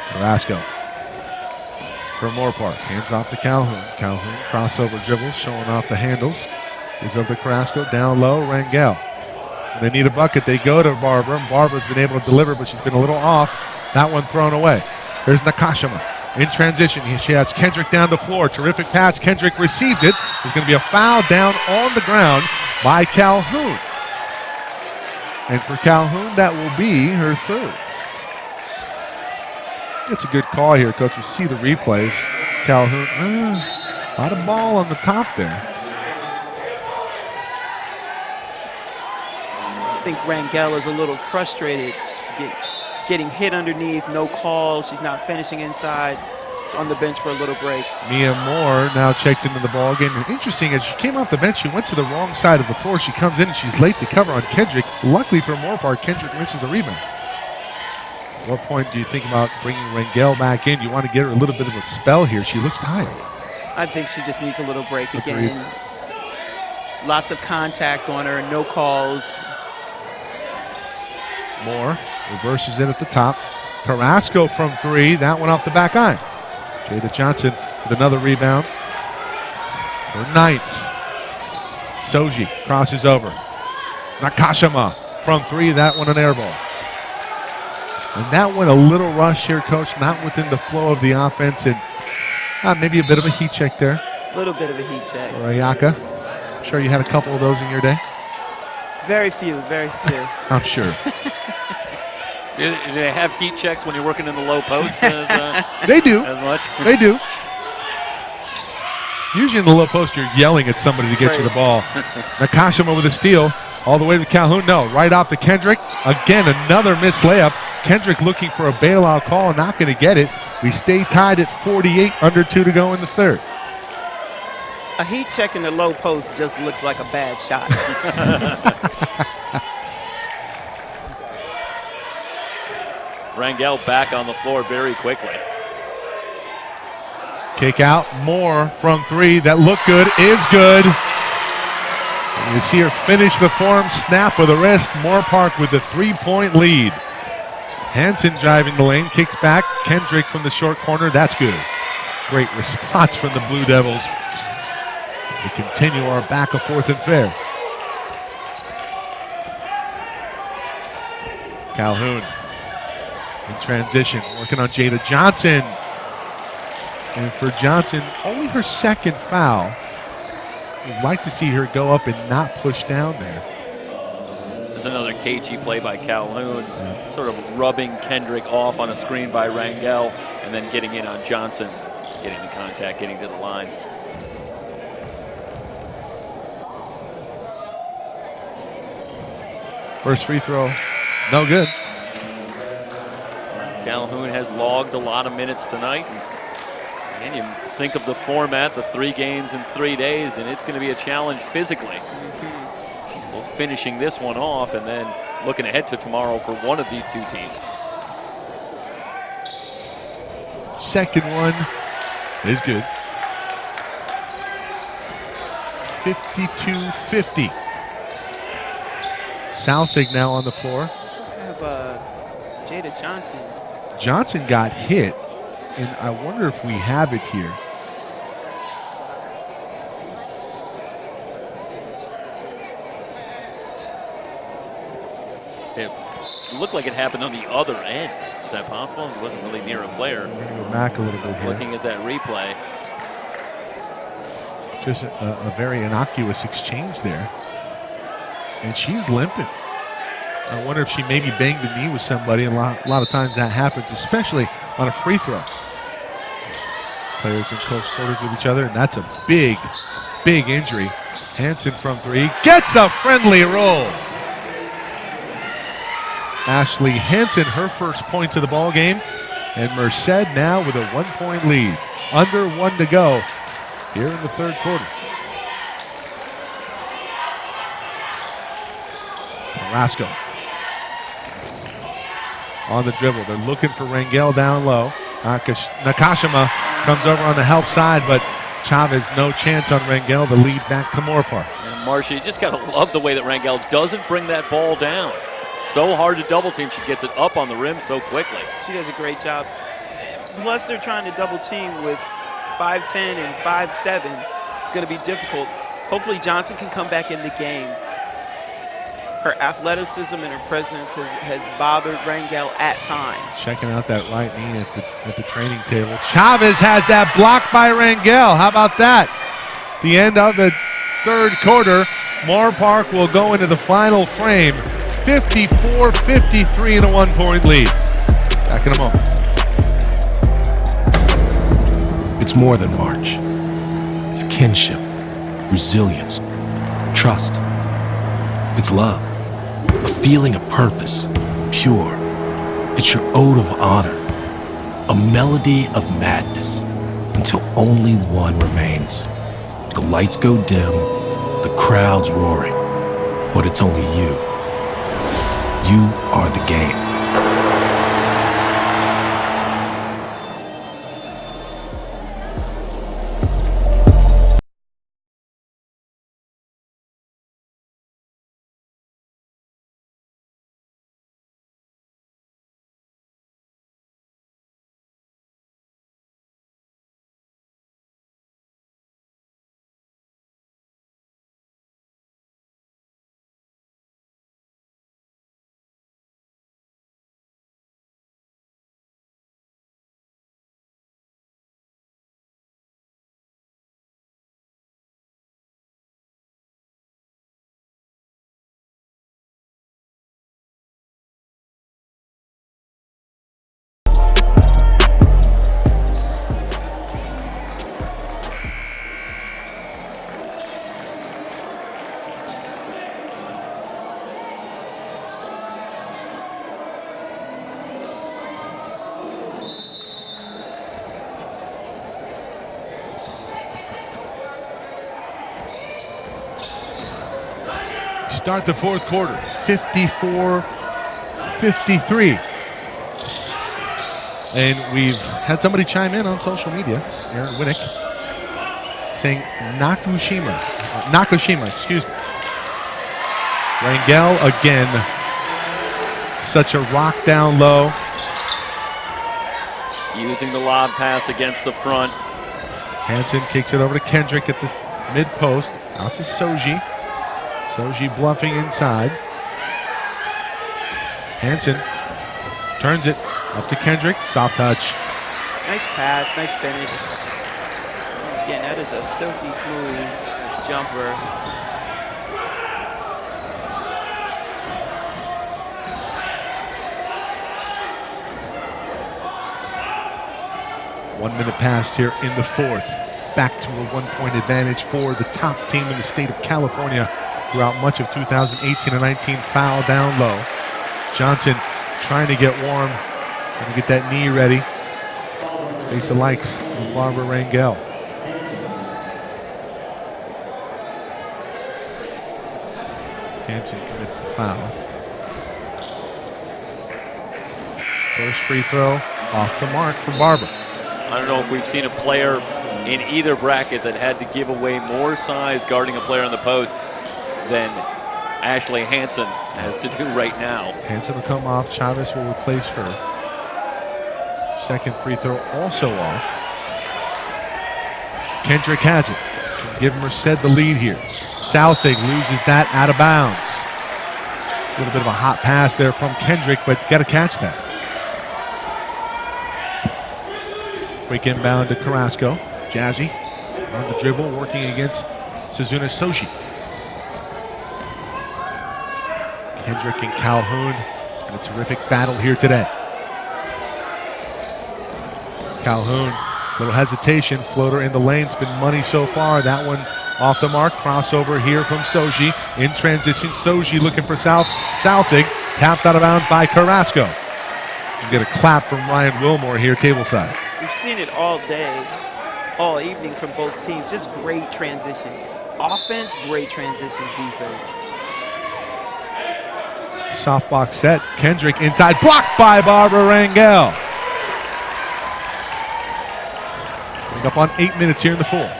Carrasco for Moorpark. Hands off to Calhoun. Calhoun crossover dribbles, showing off the handles. Gives up to Carrasco. Down low, Rangel. When they need a bucket, they go to Barber. And Barbara's been able to deliver, but she's been a little off. That one thrown away. There's Nakashima in transition. She has Kendrick down the floor. Terrific pass. Kendrick receives it. There's going to be a foul down on the ground by Calhoun. And for Calhoun, that will be her 3rd. It's a good call here, Coach. You see the replays. Calhoun, a lot of ball on the top there. I think Rangel is a little frustrated, getting hit underneath, no call. She's not finishing inside. She's on the bench for a little break. Mia Moore now checked into the ball game. And interesting, as she came off the bench, she went to the wrong side of the floor. She comes in and she's late to cover on Kendrick. Luckily for Moorpark, Kendrick misses a rebound. At what point do you think about bringing Rangel back in? You want to get her a little bit of a spell here. She looks tired. I think she just needs a little break again. Lots of contact on her, no calls. Moore reverses it at the top. Carrasco from 3. That one off the back iron. Jada Johnson with another rebound. Her 9th. Soji crosses over. Nakashima from 3. That one an air ball. And that one a little rush here, Coach. Not within the flow of the offense. And maybe a bit of a heat check there. A little bit of a heat check. Or Ayaka. I'm sure you had a couple of those in your day. Very few, very few. I'm sure. Do they have heat checks when you're working in the low post? They do. As much? They do. Usually in the low post, you're yelling at somebody to get you the ball. Nakashima with a steal. All the way to Calhoun. No, right off to Kendrick. Again, another missed layup. Kendrick looking for a bailout call. Not going to get it. We stay tied at 48, under 2 to go in the 3rd. A heat check in the low post just looks like a bad shot. Rangel back on the floor very quickly. Kick out. Moore from 3. That looked good. Is good. And you see her finish the form. Snap with the wrist. Moorpark with the 3-point lead. Hansen driving the lane. Kicks back. Kendrick from the short corner. That's good. Great response from the Blue Devils. We continue our back of 4th and fair. Calhoun in transition, working on Jada Johnson. And for Johnson, only her 2nd foul. We'd like to see her go up and not push down there. There's another cagey play by Calhoun, sort of rubbing Kendrick off on a screen by Rangel, and then getting in on Johnson, getting the contact, getting to the line. First free throw, no good. Calhoun has logged a lot of minutes tonight. And you think of the format, the 3 games in 3 days, and it's going to be a challenge physically. Well, finishing this one off and then looking ahead to tomorrow for one of these 2 teams. Second one is good. 52-50. Southsig now on the floor. Have Jada Johnson. Johnson got hit, and I wonder if we have it here. It looked like it happened on the other end. Is that possible? It wasn't really near a player. Go back a little bit here. Looking at that replay. Just a very innocuous exchange there. And she's limping. I wonder if she maybe banged the knee with somebody, and a lot of times that happens, especially on a free throw. Players in close quarters with each other, and that's a big, big injury. Hansen from 3, gets a friendly roll. Ashley Hansen, her first points of the ball game, and Merced now with a 1-point lead. Under 1 to go here in the third quarter. Carrasco on the dribble. They're looking for Rangel down low. Nakashima comes over on the help side, but Chavez no chance on Rangel. The lead back to Moorpark. And Marcia, you just got to love the way that Rangel doesn't bring that ball down. So hard to double team. She gets it up on the rim so quickly. She does a great job. Plus, they're trying to double team with 5'10 and 5'7. It's going to be difficult. Hopefully, Johnson can come back in the game. Her athleticism and her presence has bothered Rangel at times. Checking out that right knee at the training table. Chavez has that blocked by Rangel. How about that? The end of the third quarter. Moorpark will go into the final frame. 54-53 in a 1-point lead. Back in a moment. It's more than March. It's kinship, resilience, trust. It's love, a feeling of purpose, pure. It's your ode of honor, a melody of madness, until only one remains. The lights go dim, the crowd's roaring, but it's only you. You are the game. Start the fourth quarter, 54-53. And we've had somebody chime in on social media, Aaron Winnick, saying Nakashima, excuse me. Rangel again, such a rock down low. Using the lob pass against the front. Hansen kicks it over to Kendrick at the mid post, out to Soji. Soji bluffing inside. Hansen turns it up to Kendrick. Soft touch. Nice pass, nice finish. Again, that is a silky smooth jumper. 1 minute passed here in the fourth. Back to a 1-point advantage for the top team in the state of California throughout much of 2018 and 19. Foul down low. Johnson trying to get warm, trying to get that knee ready. Face the likes of Barbara Rangel. Hanson commits the foul. First free throw off the mark for Barbara. I don't know if we've seen a player in either bracket that had to give away more size guarding a player on the post than Ashley Hanson has to do right now. Hanson will come off. Chavez will replace her. Second free throw also off. Kendrick has it. Can give Merced the lead here. Salsig loses that out of bounds. A little bit of a hot pass there from Kendrick, but got to catch that. Quick inbound to Carrasco. Jazzy on the dribble, working against Suzuna Soji. Kendrick and Calhoun. It's been a terrific battle here today. Calhoun, little hesitation, floater in the lane. It's been money so far. That one off the mark. Crossover here from Soji. In transition, Soji looking for Salsig. Tapped out of bounds by Carrasco. You get a clap from Ryan Wilmore here, tableside. We've seen it all day, all evening from both teams. Just great transition. Offense, great transition defense. Soft box set. Kendrick inside. Blocked by Barbara Rangel. Coming up on 8 minutes here in the fourth.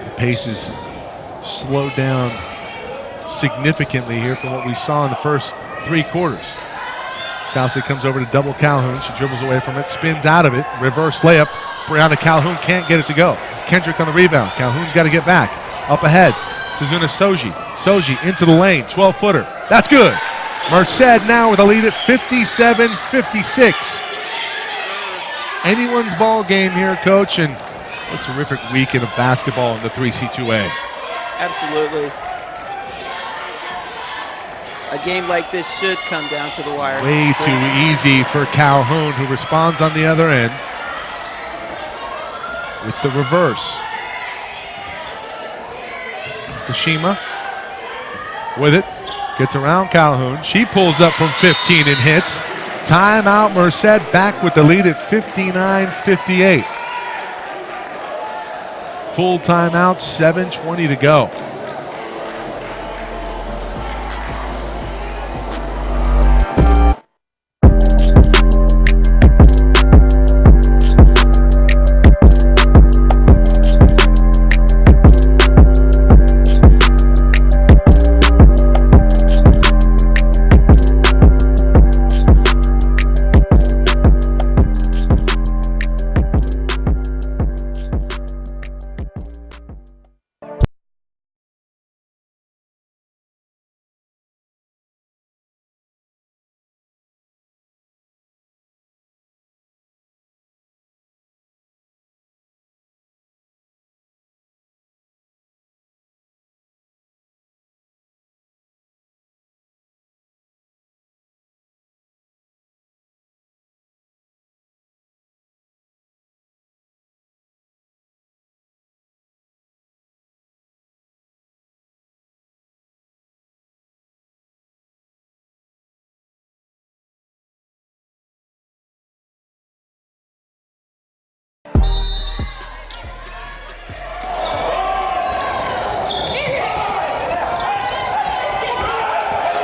The pace is slowed down significantly here from what we saw in the first 3 quarters. Salsig comes over to double Calhoun. She dribbles away from it, spins out of it. Reverse layup. Brianna Calhoun can't get it to go. Kendrick on the rebound. Calhoun's got to get back. Up ahead. Suzuna Soji. Soji into the lane. 12-footer. That's good. Merced now with a lead at 57-56. Anyone's ball game here, Coach, and a terrific weekend of basketball in the 3C2A. Absolutely. A game like this should come down to the wire. Way too easy for Calhoun, who responds on the other end with the reverse. Kashima with it, gets around Calhoun. She pulls up from 15 and hits. Timeout, Merced back with the lead at 59-58. Full timeout, 7:20 to go.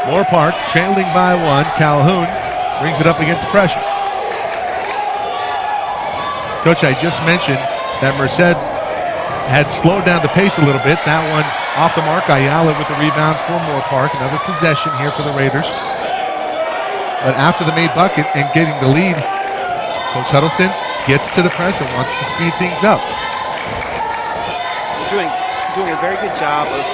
Moorpark trailing by 1. Calhoun brings it up against pressure. Coach, I just mentioned that Merced had slowed down the pace a little bit. That one off the mark. Ayala with the rebound for Moorpark. Another possession here for the Raiders. But after the made bucket and getting the lead, Coach Huddleston gets to the press and wants to speed things up. Doing a very good job of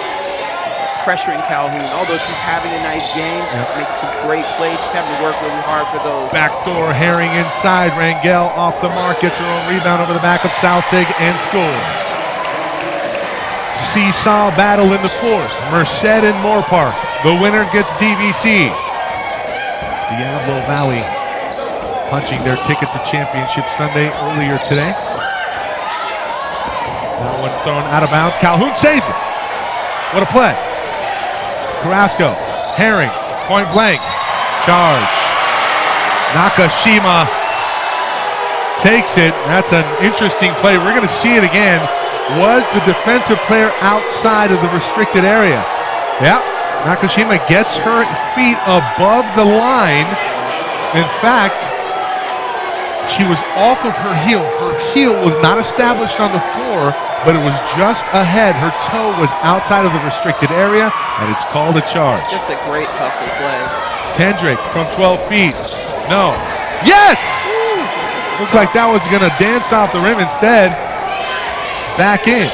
pressuring Calhoun. Although she's having a nice game, she's making some great plays. She's having to work really hard for those. Backdoor Herring inside. Rangel off the mark, gets her own rebound over the back of Salsig and scores. Seesaw battle in the fourth. Merced and Moorpark. The winner gets DVC. Diablo Valley punching their ticket to Championship Sunday earlier today. That one thrown out of bounds. Calhoun saves it. What a play. Carrasco, Herring, point blank, charge. Nakashima takes it. That's an interesting play. We're going to see it again. Was the defensive player outside of the restricted area? Yeah, Nakashima gets her feet above the line. In fact, she was off of her heel. Her heel was not established on the floor, but it was just ahead. Her toe was outside of the restricted area, and it's called a charge. Just a great hustle play. Kendrick from 12 feet. No. Yes! Looked like that was going to dance off the rim instead. Back in.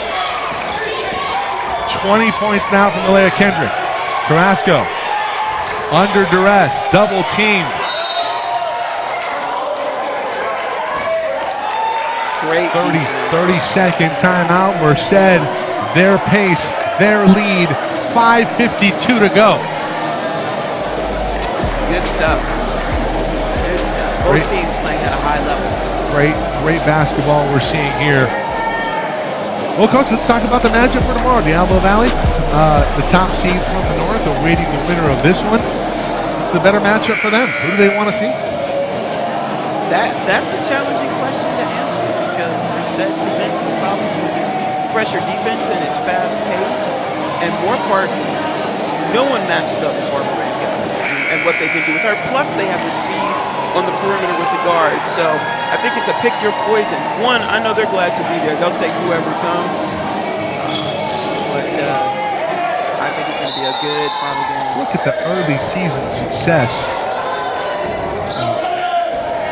20 points now from Malaya Kendrick. Carrasco under duress, double teamed. Great 30-second timeout. Merced, their pace, their lead, 5:52 to go. Good stuff. Good stuff. Both teams playing at a high level. Great basketball we're seeing here. Well, Coach, let's talk about the matchup for tomorrow. Diablo Valley, the top seed from the north, awaiting the winner of this one. It's the better matchup for them. Who do they want to see? That's a challenging question to answer because Merced presents its problems with pressure defense and its fast pace. And Moorpark, no one matches up with Barbara Rangel and what they can do with her. Plus, they have the speed on the perimeter with the guard. So I think it's a pick your poison. One, I know they're glad to be there. They'll take whoever comes. But I think it's going to be a good final game. Look at the early season success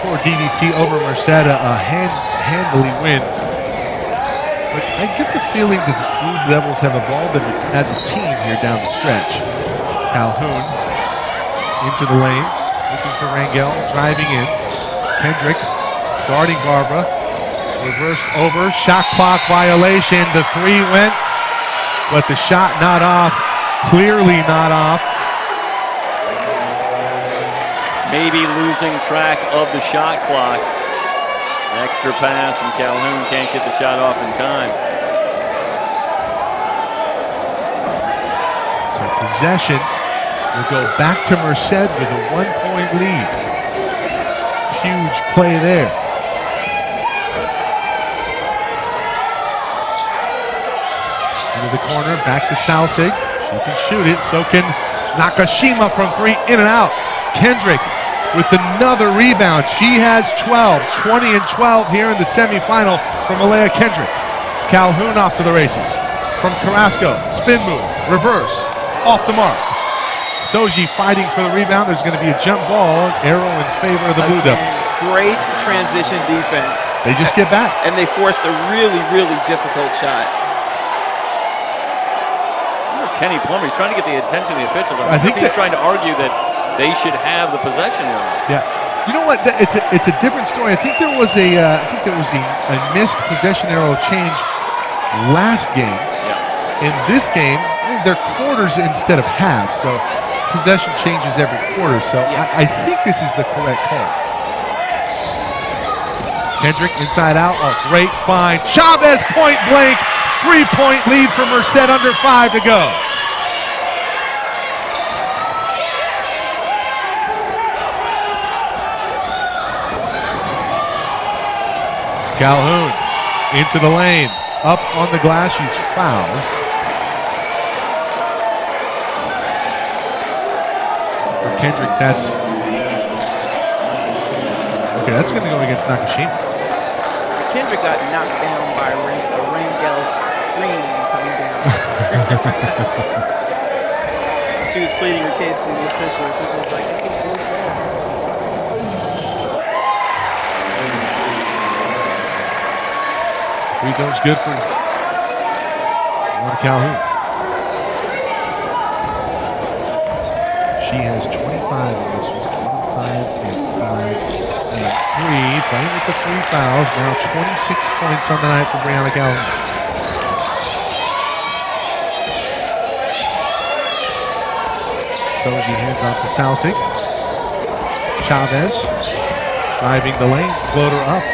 for DDC over Merced, a handily win. But I get the feeling that the Blue Devils have evolved as a team here down the stretch. Calhoun into the lane, looking for Rangel, driving in. Kendrick guarding Barbara. Reversed over, shot clock violation. The three went, but the shot not off. Clearly not off. Maybe losing track of the shot clock. Extra pass and Calhoun can't get the shot off in time. So possession will go back to Merced with a 1-point lead. Huge play there. Into the corner, back to Southig. She can shoot it, so can Nakashima from three, in and out. Kendrick with another rebound. She has 12, 20 and 12 here in the semifinal from Malaya Kendrick. Calhoun off to the races. From Carrasco, spin move, reverse, off the mark. Soji fighting for the rebound. There's going to be a jump ball, arrow in favor of the Blue Devils. Great transition defense. They just get back. And they forced a really, really difficult shot. Kenny Plummer, he's trying to get the attention of the officials. I think he's trying to argue that they should have the possession here. Yeah. You know what? It's a different story. I think there was a missed possession arrow change last game. Yeah. In this game, they're quarters instead of halves, so possession changes every quarter. So yes. I think this is the correct call. Kendrick inside out. Oh, great find. Chavez point blank. 3-point lead for Merced, under 5 to go. Calhoun into the lane, up on the glass, she's fouled. For Kendrick, that's going to go against Nakashima. Kendrick got knocked down by Rangel's screen coming down. She was pleading her case to the official. The official was like, "It's so sad." Free throw's good for Calhoun. She has 25 in this one. 25 and 5 and 3. Playing with the 3 fouls. Now 26 points on the night for Brianna Calhoun. Soji hands off to Salsik. Chavez Driving the lane, floater up,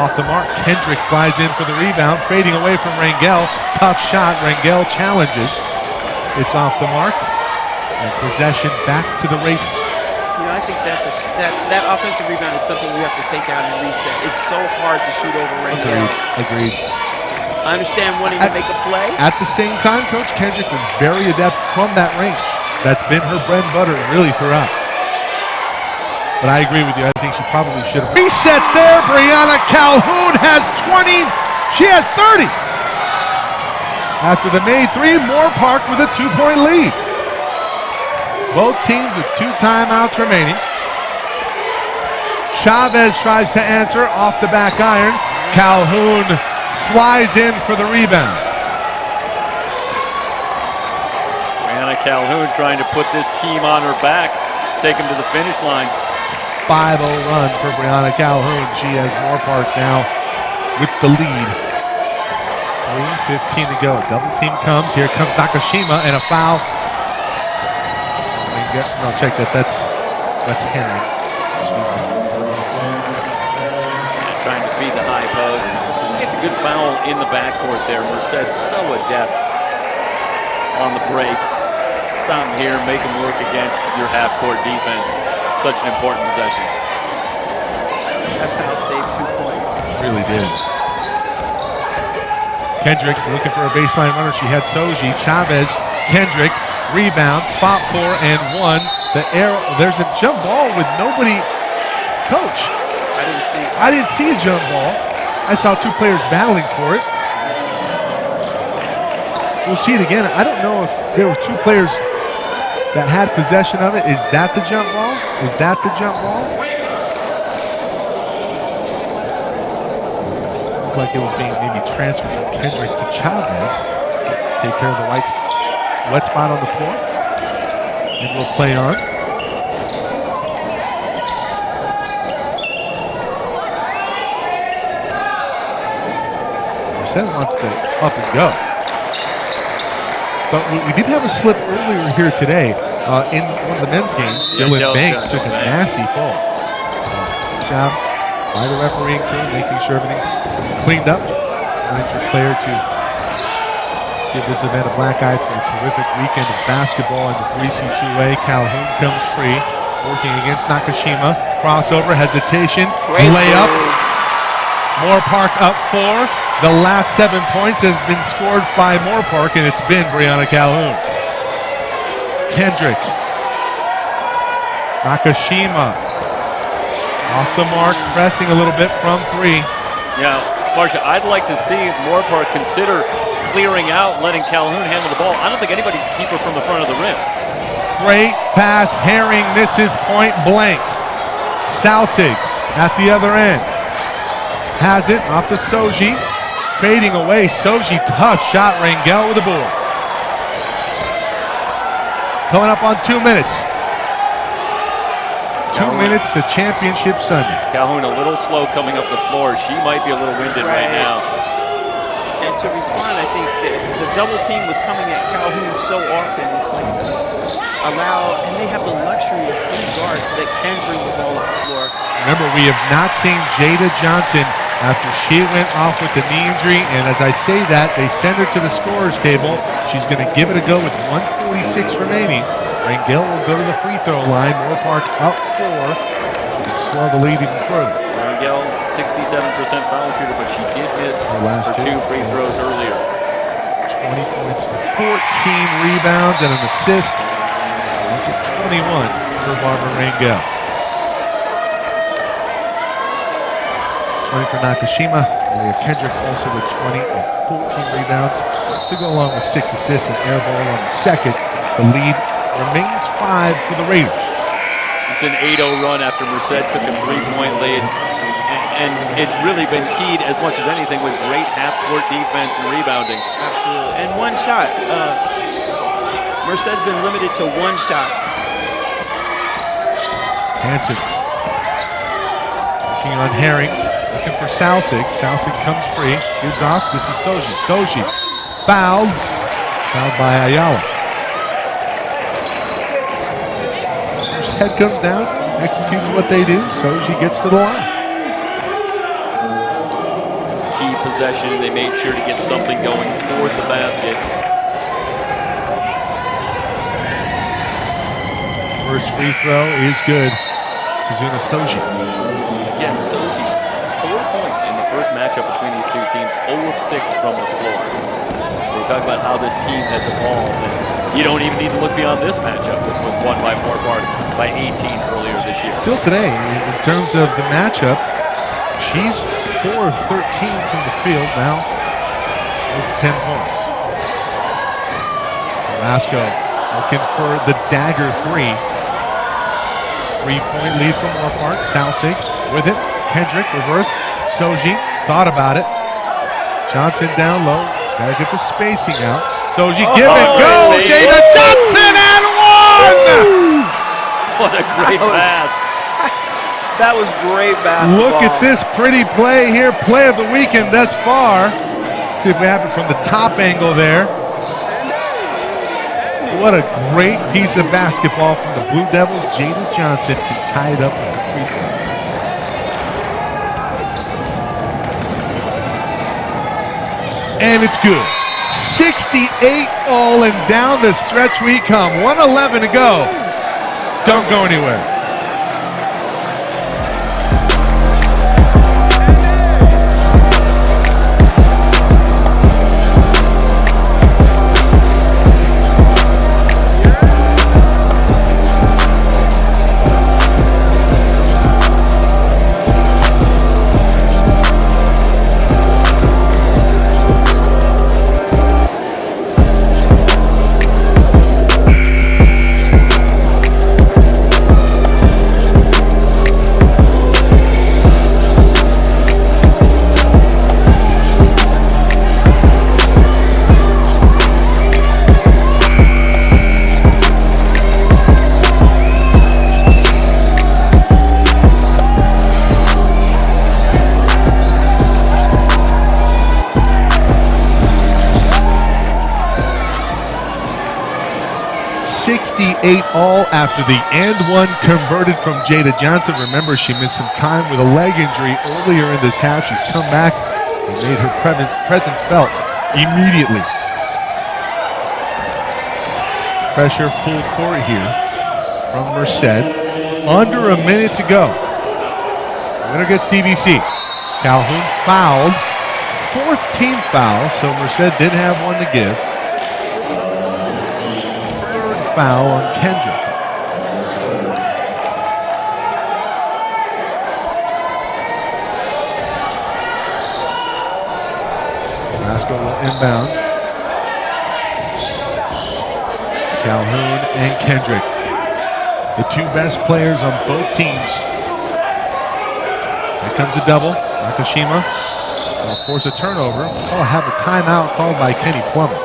off the mark. Kendrick flies in for the rebound, fading away from Rangel. Tough shot, Rangel challenges. It's off the mark, and possession back to the Raiders. You know, I think that offensive rebound is something you have to take out and reset. It's so hard to shoot over Rangel. Agreed. I understand wanting to make a play. At the same time, Coach, Kendrick was very adept from that range. That's been her bread and butter really throughout. But I agree with you. I think she probably should have. Reset there. Brianna Calhoun has 20. She has 30. After the made three, Moorpark with a 2-point lead. Both teams with 2 timeouts remaining. Chavez tries to answer off the back iron. Calhoun flies in for the rebound. Brianna Calhoun trying to put this team on her back, take them to the finish line. 5-0 run for Brianna Calhoun. She has Moorpark now with the lead. 3:15 to go. Double team comes. Here comes Nakashima and a foul. No, check that. That's Henry. Trying to feed the high post. Gets a good foul in the backcourt there. Merced so adept on the break. Stop them here, make them work against your half-court defense. Such an important possession. That foul saved 2 points. Really did. Kendrick looking for a baseline runner. She had Soji. Chavez. Kendrick. Rebound. Spot 4 and 1. The arrow. There's a jump ball with nobody. Coach. I didn't see a jump ball. I saw 2 players battling for it. We'll see it again. I don't know if there were 2 players that had possession of it. Is that the jump ball? Is that the jump ball? Looked like it was being maybe transferred from Kendrick to Chavez. Take care of the wet spot on the floor. And we'll play on. Merced wants to up and go. But we did have a slip earlier here today in one of the men's games. Dylan Banks took a nasty fall. Good job by the refereeing crew, making sure everything's cleaned up. An injured player to give this event a black eye for a terrific weekend of basketball in the 3C2A. Calhoun comes free, working against Nakashima. Crossover, hesitation, layup. Moorpark up 4. The last 7 points has been scored by Moorpark, and it's been Brianna Calhoun. Kendrick. Nakashima. Off the mark, pressing a little bit from 3. Yeah, Marcia, I'd like to see Moorpark consider clearing out, letting Calhoun handle the ball. I don't think anybody can keep her from the front of the rim. Great pass. Herring misses point blank. Salsig at the other end. Has it off to Soji. Fading away. Soji, tough shot. Rangel with the board. Coming up on 2 minutes. 2 minutes to Championship Sunday. Calhoun a little slow coming up the floor. She might be a little winded right now. And to respond, I think the double team was coming at Calhoun so often. It's like and they have the luxury of 3 guards that can bring the ball up the floor. Remember, we have not seen Jada Johnson after she went off with the knee injury, and as I say that, they send her to the scorer's table. She's going to give it a go with 1:46 remaining. Rangel will go to the free throw line. Moorpark up 4. Slow the lead even further. Rangel, 67% foul shooter, but she did miss her 2 free throws earlier. 20 points, 14 rebounds, and an assist. 21 for Barbara Rangel. 20 for Nakashima. And we have Kendrick also with 20 and 14 rebounds to go along with 6 assists and air ball on the second. The lead remains 5 for the Raiders. It's an 8-0 run after Merced took a 3-point lead. And it's really been keyed as much as anything with great half-court defense and rebounding. Absolutely. And 1 shot. Merced's been limited to 1 shot. Hansen looking on Herring, looking for Salsig. Salsig comes free, gives off. This is Soji. Soji fouled by Ayala. Merced comes down. executes what they do, so she gets to the line. Key possession. They made sure to get something going toward the basket. First free throw is good. Suzuna Soji. Again, Soji, 4 points in the first matchup between these two teams, 0 of 6 from the floor. We're talking about how this team has evolved, and you don't even need to look beyond this matchup, which was won by Moorpark by 18 earlier this year. Still today, in terms of the matchup, she's 4 of 13 from the field now with 10 points. Velasco looking for the dagger 3. 3-point lead from Moorpark. Salsig with it. Kendrick reverse. Soji thought about it. Johnson down low. Gotta get the spacing out. Soji give it go. Jada Johnson and 1! What a great pass. That was great basketball. Look at this pretty play here. Play of the weekend thus far. See if we have it from the top angle there. What a great piece of basketball from the Blue Devils. Jada Johnson can tie it up with a free throw. And it's good. 68 all, and down the stretch we come. 1:11 to go. Don't go anywhere. All after the and one converted from Jada Johnson. Remember, she missed some time with a leg injury earlier in this half. She's come back and made her presence felt immediately. Pressure full court here from Merced. Under a minute to go. Winner gets DVC. Calhoun fouled. 4th team foul, so Merced did have one to give. Foul on Kendrick. Velasco will inbound. Calhoun and Kendrick, the 2 best players on both teams. Here comes a double. Nakashima will force a turnover. Oh, have a timeout called by Kenny Plummer.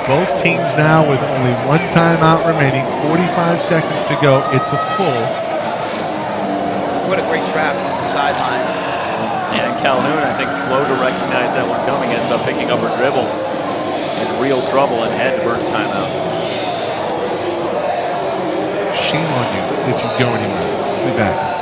Both teams now with only 1 timeout remaining, 45 seconds to go. It's a full. What a great trap on the sideline. Yeah, and Calhoun, I think, slow to recognize that one coming, ends up picking up her dribble in real trouble and had to burn a timeout. Shame on you if you go anywhere. We'll be back.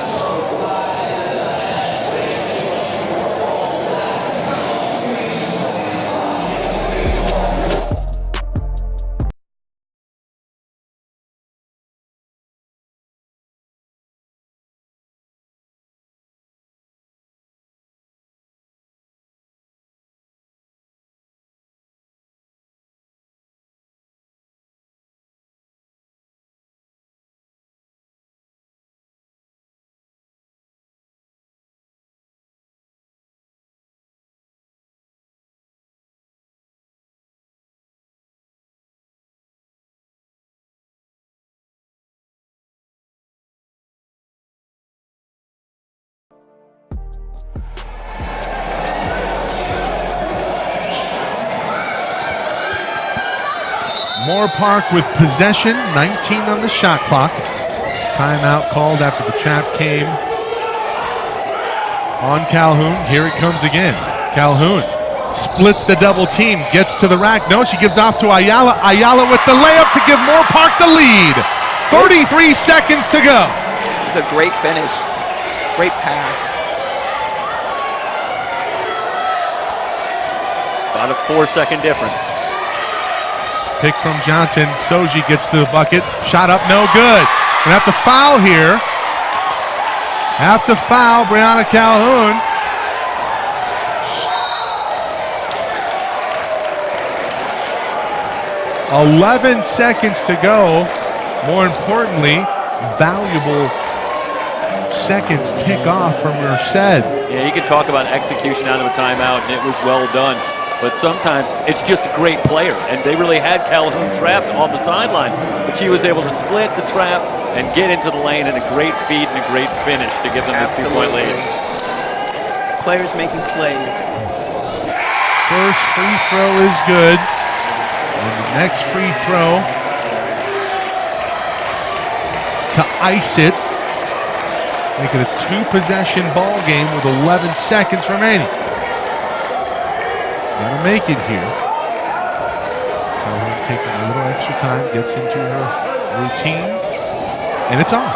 Moorpark with possession, 19 on the shot clock. Timeout called after the trap came on Calhoun. Here it comes again. Calhoun splits the double team, gets to the rack. No, she gives off to Ayala. Ayala with the layup to give Moorpark the lead. 33 seconds to go. It's a great finish. Great pass. About a 4-second difference. Pick from Johnson. Soji gets to the bucket. Shot up, no good. Gonna have to foul here. Have to foul Brianna Calhoun. "11 seconds to go." More importantly, valuable seconds tick off from Merced. Yeah, you can talk about execution out of a timeout, and it was well done. But sometimes it's just a great player, and they really had Calhoun trapped on the sideline. But she was able to split the trap and get into the lane, and a great feed and a great finish to give them this 2-point lead. Players making plays. First free throw is good. And the next free throw to ice it. Make it a 2-possession ball game with 11 seconds remaining. Gotta make it here. Calhoun taking a little extra time, gets into her routine, and it's on.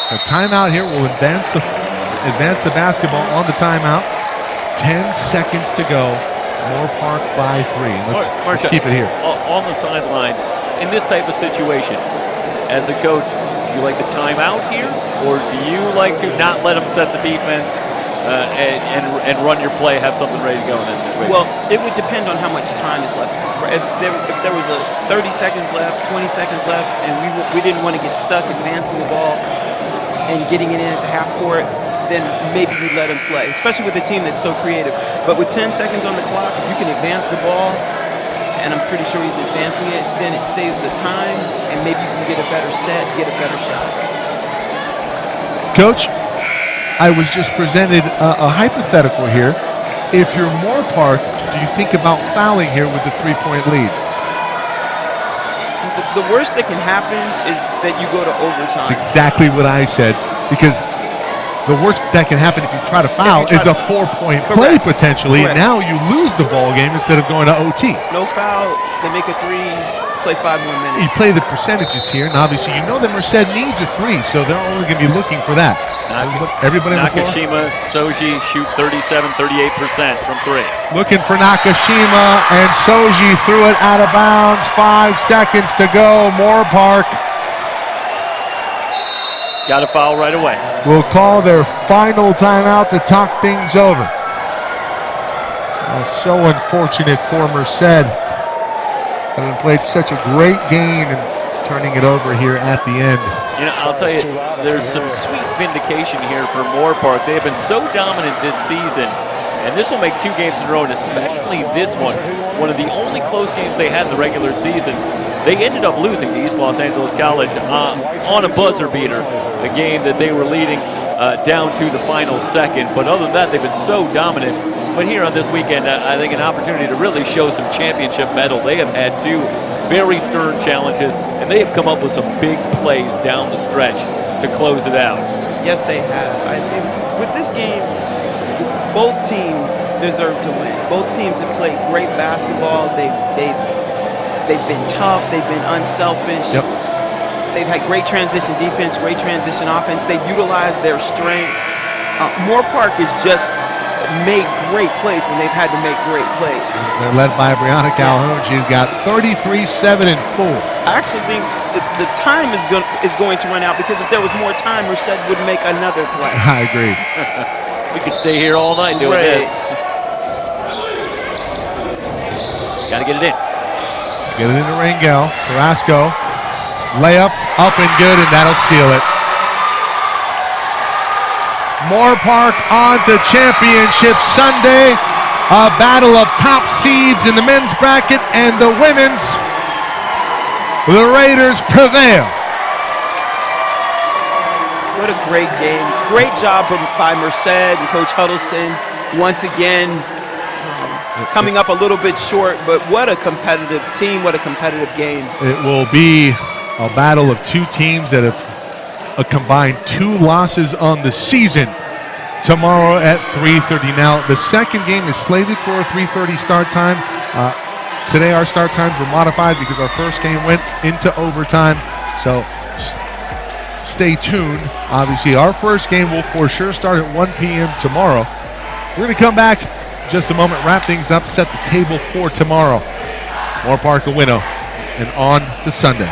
The timeout here will advance the basketball on the timeout. 10 seconds to go. Moorpark by 3. Let's keep it here. On the sideline, in this type of situation, as a coach, do you like the timeout here, or do you like to not let them set the defense and run your play, have something ready to go in this situation? Well, it would depend on how much time is left. If there was a 30 seconds left, 20 seconds left, and we didn't want to get stuck advancing the ball and getting it in at the half court, then maybe we'd let him play, especially with a team that's so creative. But with 10 seconds on the clock, if you can advance the ball, and I'm pretty sure he's advancing it, then it saves the time, and maybe you can get a better set, get a better shot. Coach, I was just presented a hypothetical here. If you're Moorpark, do you think about fouling here with the 3-point lead? The worst that can happen is that you go to overtime. That's exactly what I said, because the worst that can happen if you try to foul is a 4-point play potentially. Correct. Now you lose the ball game instead of going to OT. No foul, they make a 3, play 5 more minutes. You play the percentages here, and obviously you know that Merced needs a 3, so they're only going to be looking for that. Everybody on the floor? Nakashima, Soji shoot 38% from 3. Looking for Nakashima, and Soji threw it out of bounds. 5 seconds to go. Moorpark Got a foul right away. will call their final timeout to talk things over. So unfortunate for Merced. Having played such a great game and turning it over here at the end. You know, I'll tell you, there's some sweet vindication here for Moorpark. They have been so dominant this season, and this will make 2 games in a row, and especially this one of the only close games they had in the regular season. They ended up losing to East Los Angeles College on a buzzer beater, a game that they were leading down to the final second. But other than that, they've been so dominant. But here on this weekend, I think an opportunity to really show some championship mettle. They have had 2 very stern challenges, and they have come up with some big plays down the stretch to close it out. Yes, they have. I think with this game, both teams deserve to win. Both teams have played great basketball. They've been tough. They've been unselfish. Yep. They've had great transition defense, great transition offense. They've utilized their strengths. Moorpark has just made great plays when they've had to make great plays. They're led by Brianna Calhoun. She's got 33, 7, and 4. I actually think the time is going to run out, because if there was more time, Merced would make another play. I agree. We could stay here all night doing this. Got to get it in. Get it into Rangel. Carrasco. Layup, up and good, and that'll seal it. Moorpark on to Championship Sunday. A battle of top seeds in the men's bracket and the women's. The Raiders prevail. What a great game. Great job by Merced and Coach Huddleston. Once again, coming up a little bit short, but what a competitive team, what a competitive game. It will be a battle of 2 teams that have a combined 2 losses on the season tomorrow at 3:30. Now, the second game is slated for a 3:30 start time. Today our start times were modified because our first game went into overtime. So Stay tuned. Obviously, our first game will for sure start at 1 p.m. tomorrow. We're going to come back in just a moment, wrap things up, set the table for tomorrow. Moorpark a winner, and on to Sunday.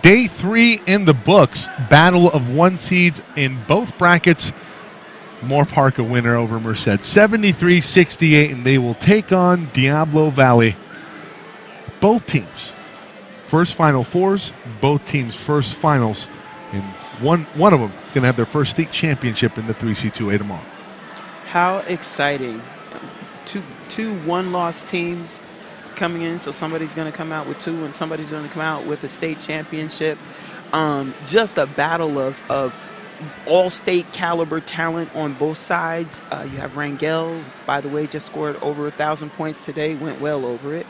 Day 3 in the books. Battle of one seeds in both brackets. Moorpark a winner over Merced. 73-68, and they will take on Diablo Valley. Both teams first Final Fours. Both teams first finals. And one of them is going to have their first state championship in the 3C2A tomorrow. How exciting. Two one-loss teams coming in, so somebody's going to come out with 2 and somebody's going to come out with a state championship. Just a battle of all-state caliber talent on both sides. You have Rangel, by the way, just scored over 1,000 points today, went well over it.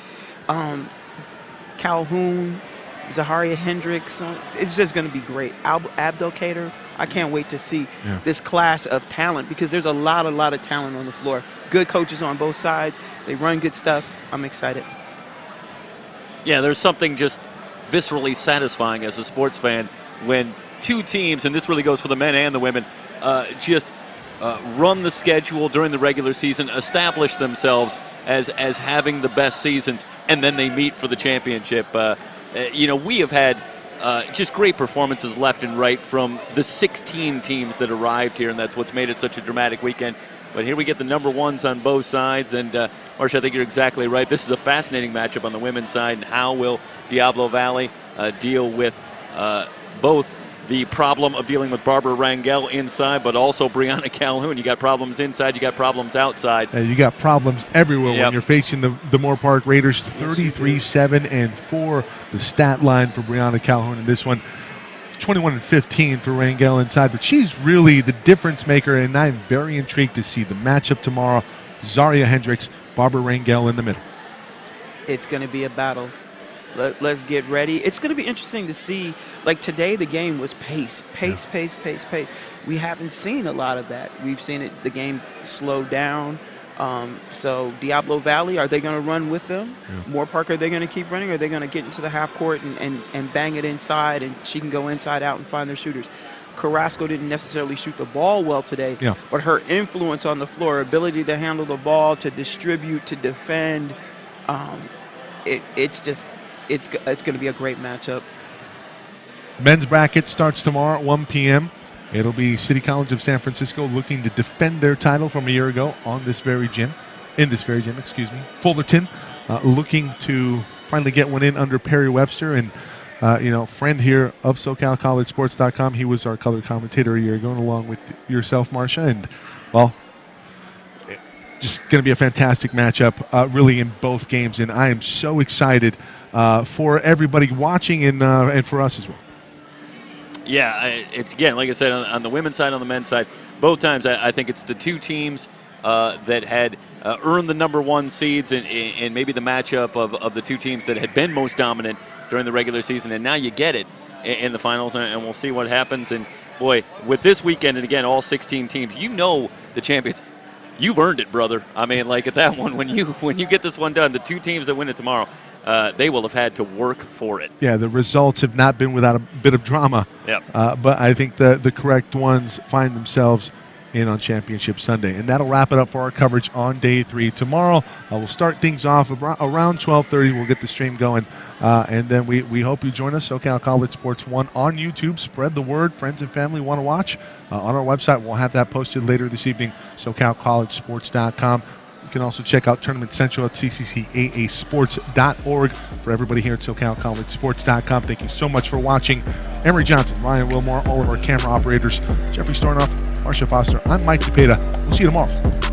Calhoun, Zaharia Hendricks. It's just going to be great. Abdelkader, I can't wait to see this clash of talent, because there's a lot of talent on the floor. Good coaches on both sides. They run good stuff. I'm excited. Yeah, there's something just viscerally satisfying as a sports fan when two teams, and this really goes for the men and the women, just run the schedule during the regular season, establish themselves as having the best seasons, and then they meet for the championship. We have had just great performances left and right from the 16 teams that arrived here, and that's what's made it such a dramatic weekend. But here we get the number ones on both sides, and Marcia, I think you're exactly right. This is a fascinating matchup on the women's side, and how will Diablo Valley deal with both the problem of dealing with Barbara Rangel inside, but also Brianna Calhoun. You got problems inside, you got problems outside. You got problems everywhere Yep. when you're facing the Moorpark Raiders. 33-7-4, the stat line for Brianna Calhoun in this one. 21-15 for Rangel inside, but she's really the difference maker, and I'm very intrigued to see the matchup tomorrow. Zaria Hendricks, Barbara Rangel in the middle. It's going to be a battle. Let's get ready. It's going to be interesting to see. Like today, the game was pace. We haven't seen a lot of that. We've seen the game slow down. So Diablo Valley, are they going to run with them? Yeah. Moorpark, are they going to keep running? Or are they going to get into the half court and bang it inside, and she can go inside out and find their shooters? Carrasco didn't necessarily shoot the ball well today, but her influence on the floor, ability to handle the ball, to distribute, to defend, it's going to be a great matchup. Men's bracket starts tomorrow at 1 p.m. It'll be City College of San Francisco looking to defend their title from a year ago in this very gym. Fullerton looking to finally get one in under Perry Webster, and friend here of SoCalCollegeSports.com. He was our color commentator a year ago, and along with yourself, Marcia. And well, just going to be a fantastic matchup, really, in both games. And I am so excited for everybody watching and for us as well. Yeah, it's, again, like I said, on the women's side, on the men's side, both times I think it's the two teams that had earned the number one seeds, and maybe the matchup of the two teams that had been most dominant during the regular season, and now you get it in the finals, and we'll see what happens. And boy, with this weekend, and again, all 16 teams, the champions, you've earned it, brother. I mean, like at that one, when you get this one done, the two teams that win it tomorrow, they will have had to work for it. Yeah, the results have not been without a bit of drama. Yep. But I think the correct ones find themselves in on Championship Sunday. And that'll wrap it up for our coverage on day 3. Tomorrow, we'll start things off around 12:30. We'll get the stream going. And then we hope you join us, SoCal College Sports 1 on YouTube. Spread the word. Friends and family want to watch. On our website, we'll have that posted later this evening, SoCalCollegeSports.com. You can also check out Tournament Central at CCCAASports.org. For everybody here at SoCalCollegeSports.com, thank you so much for watching. Emery Johnson, Ryan Wilmore, all of our camera operators, Jeffrey Stornoff, Marcia Foster. I'm Mike Cepeda. We'll see you tomorrow.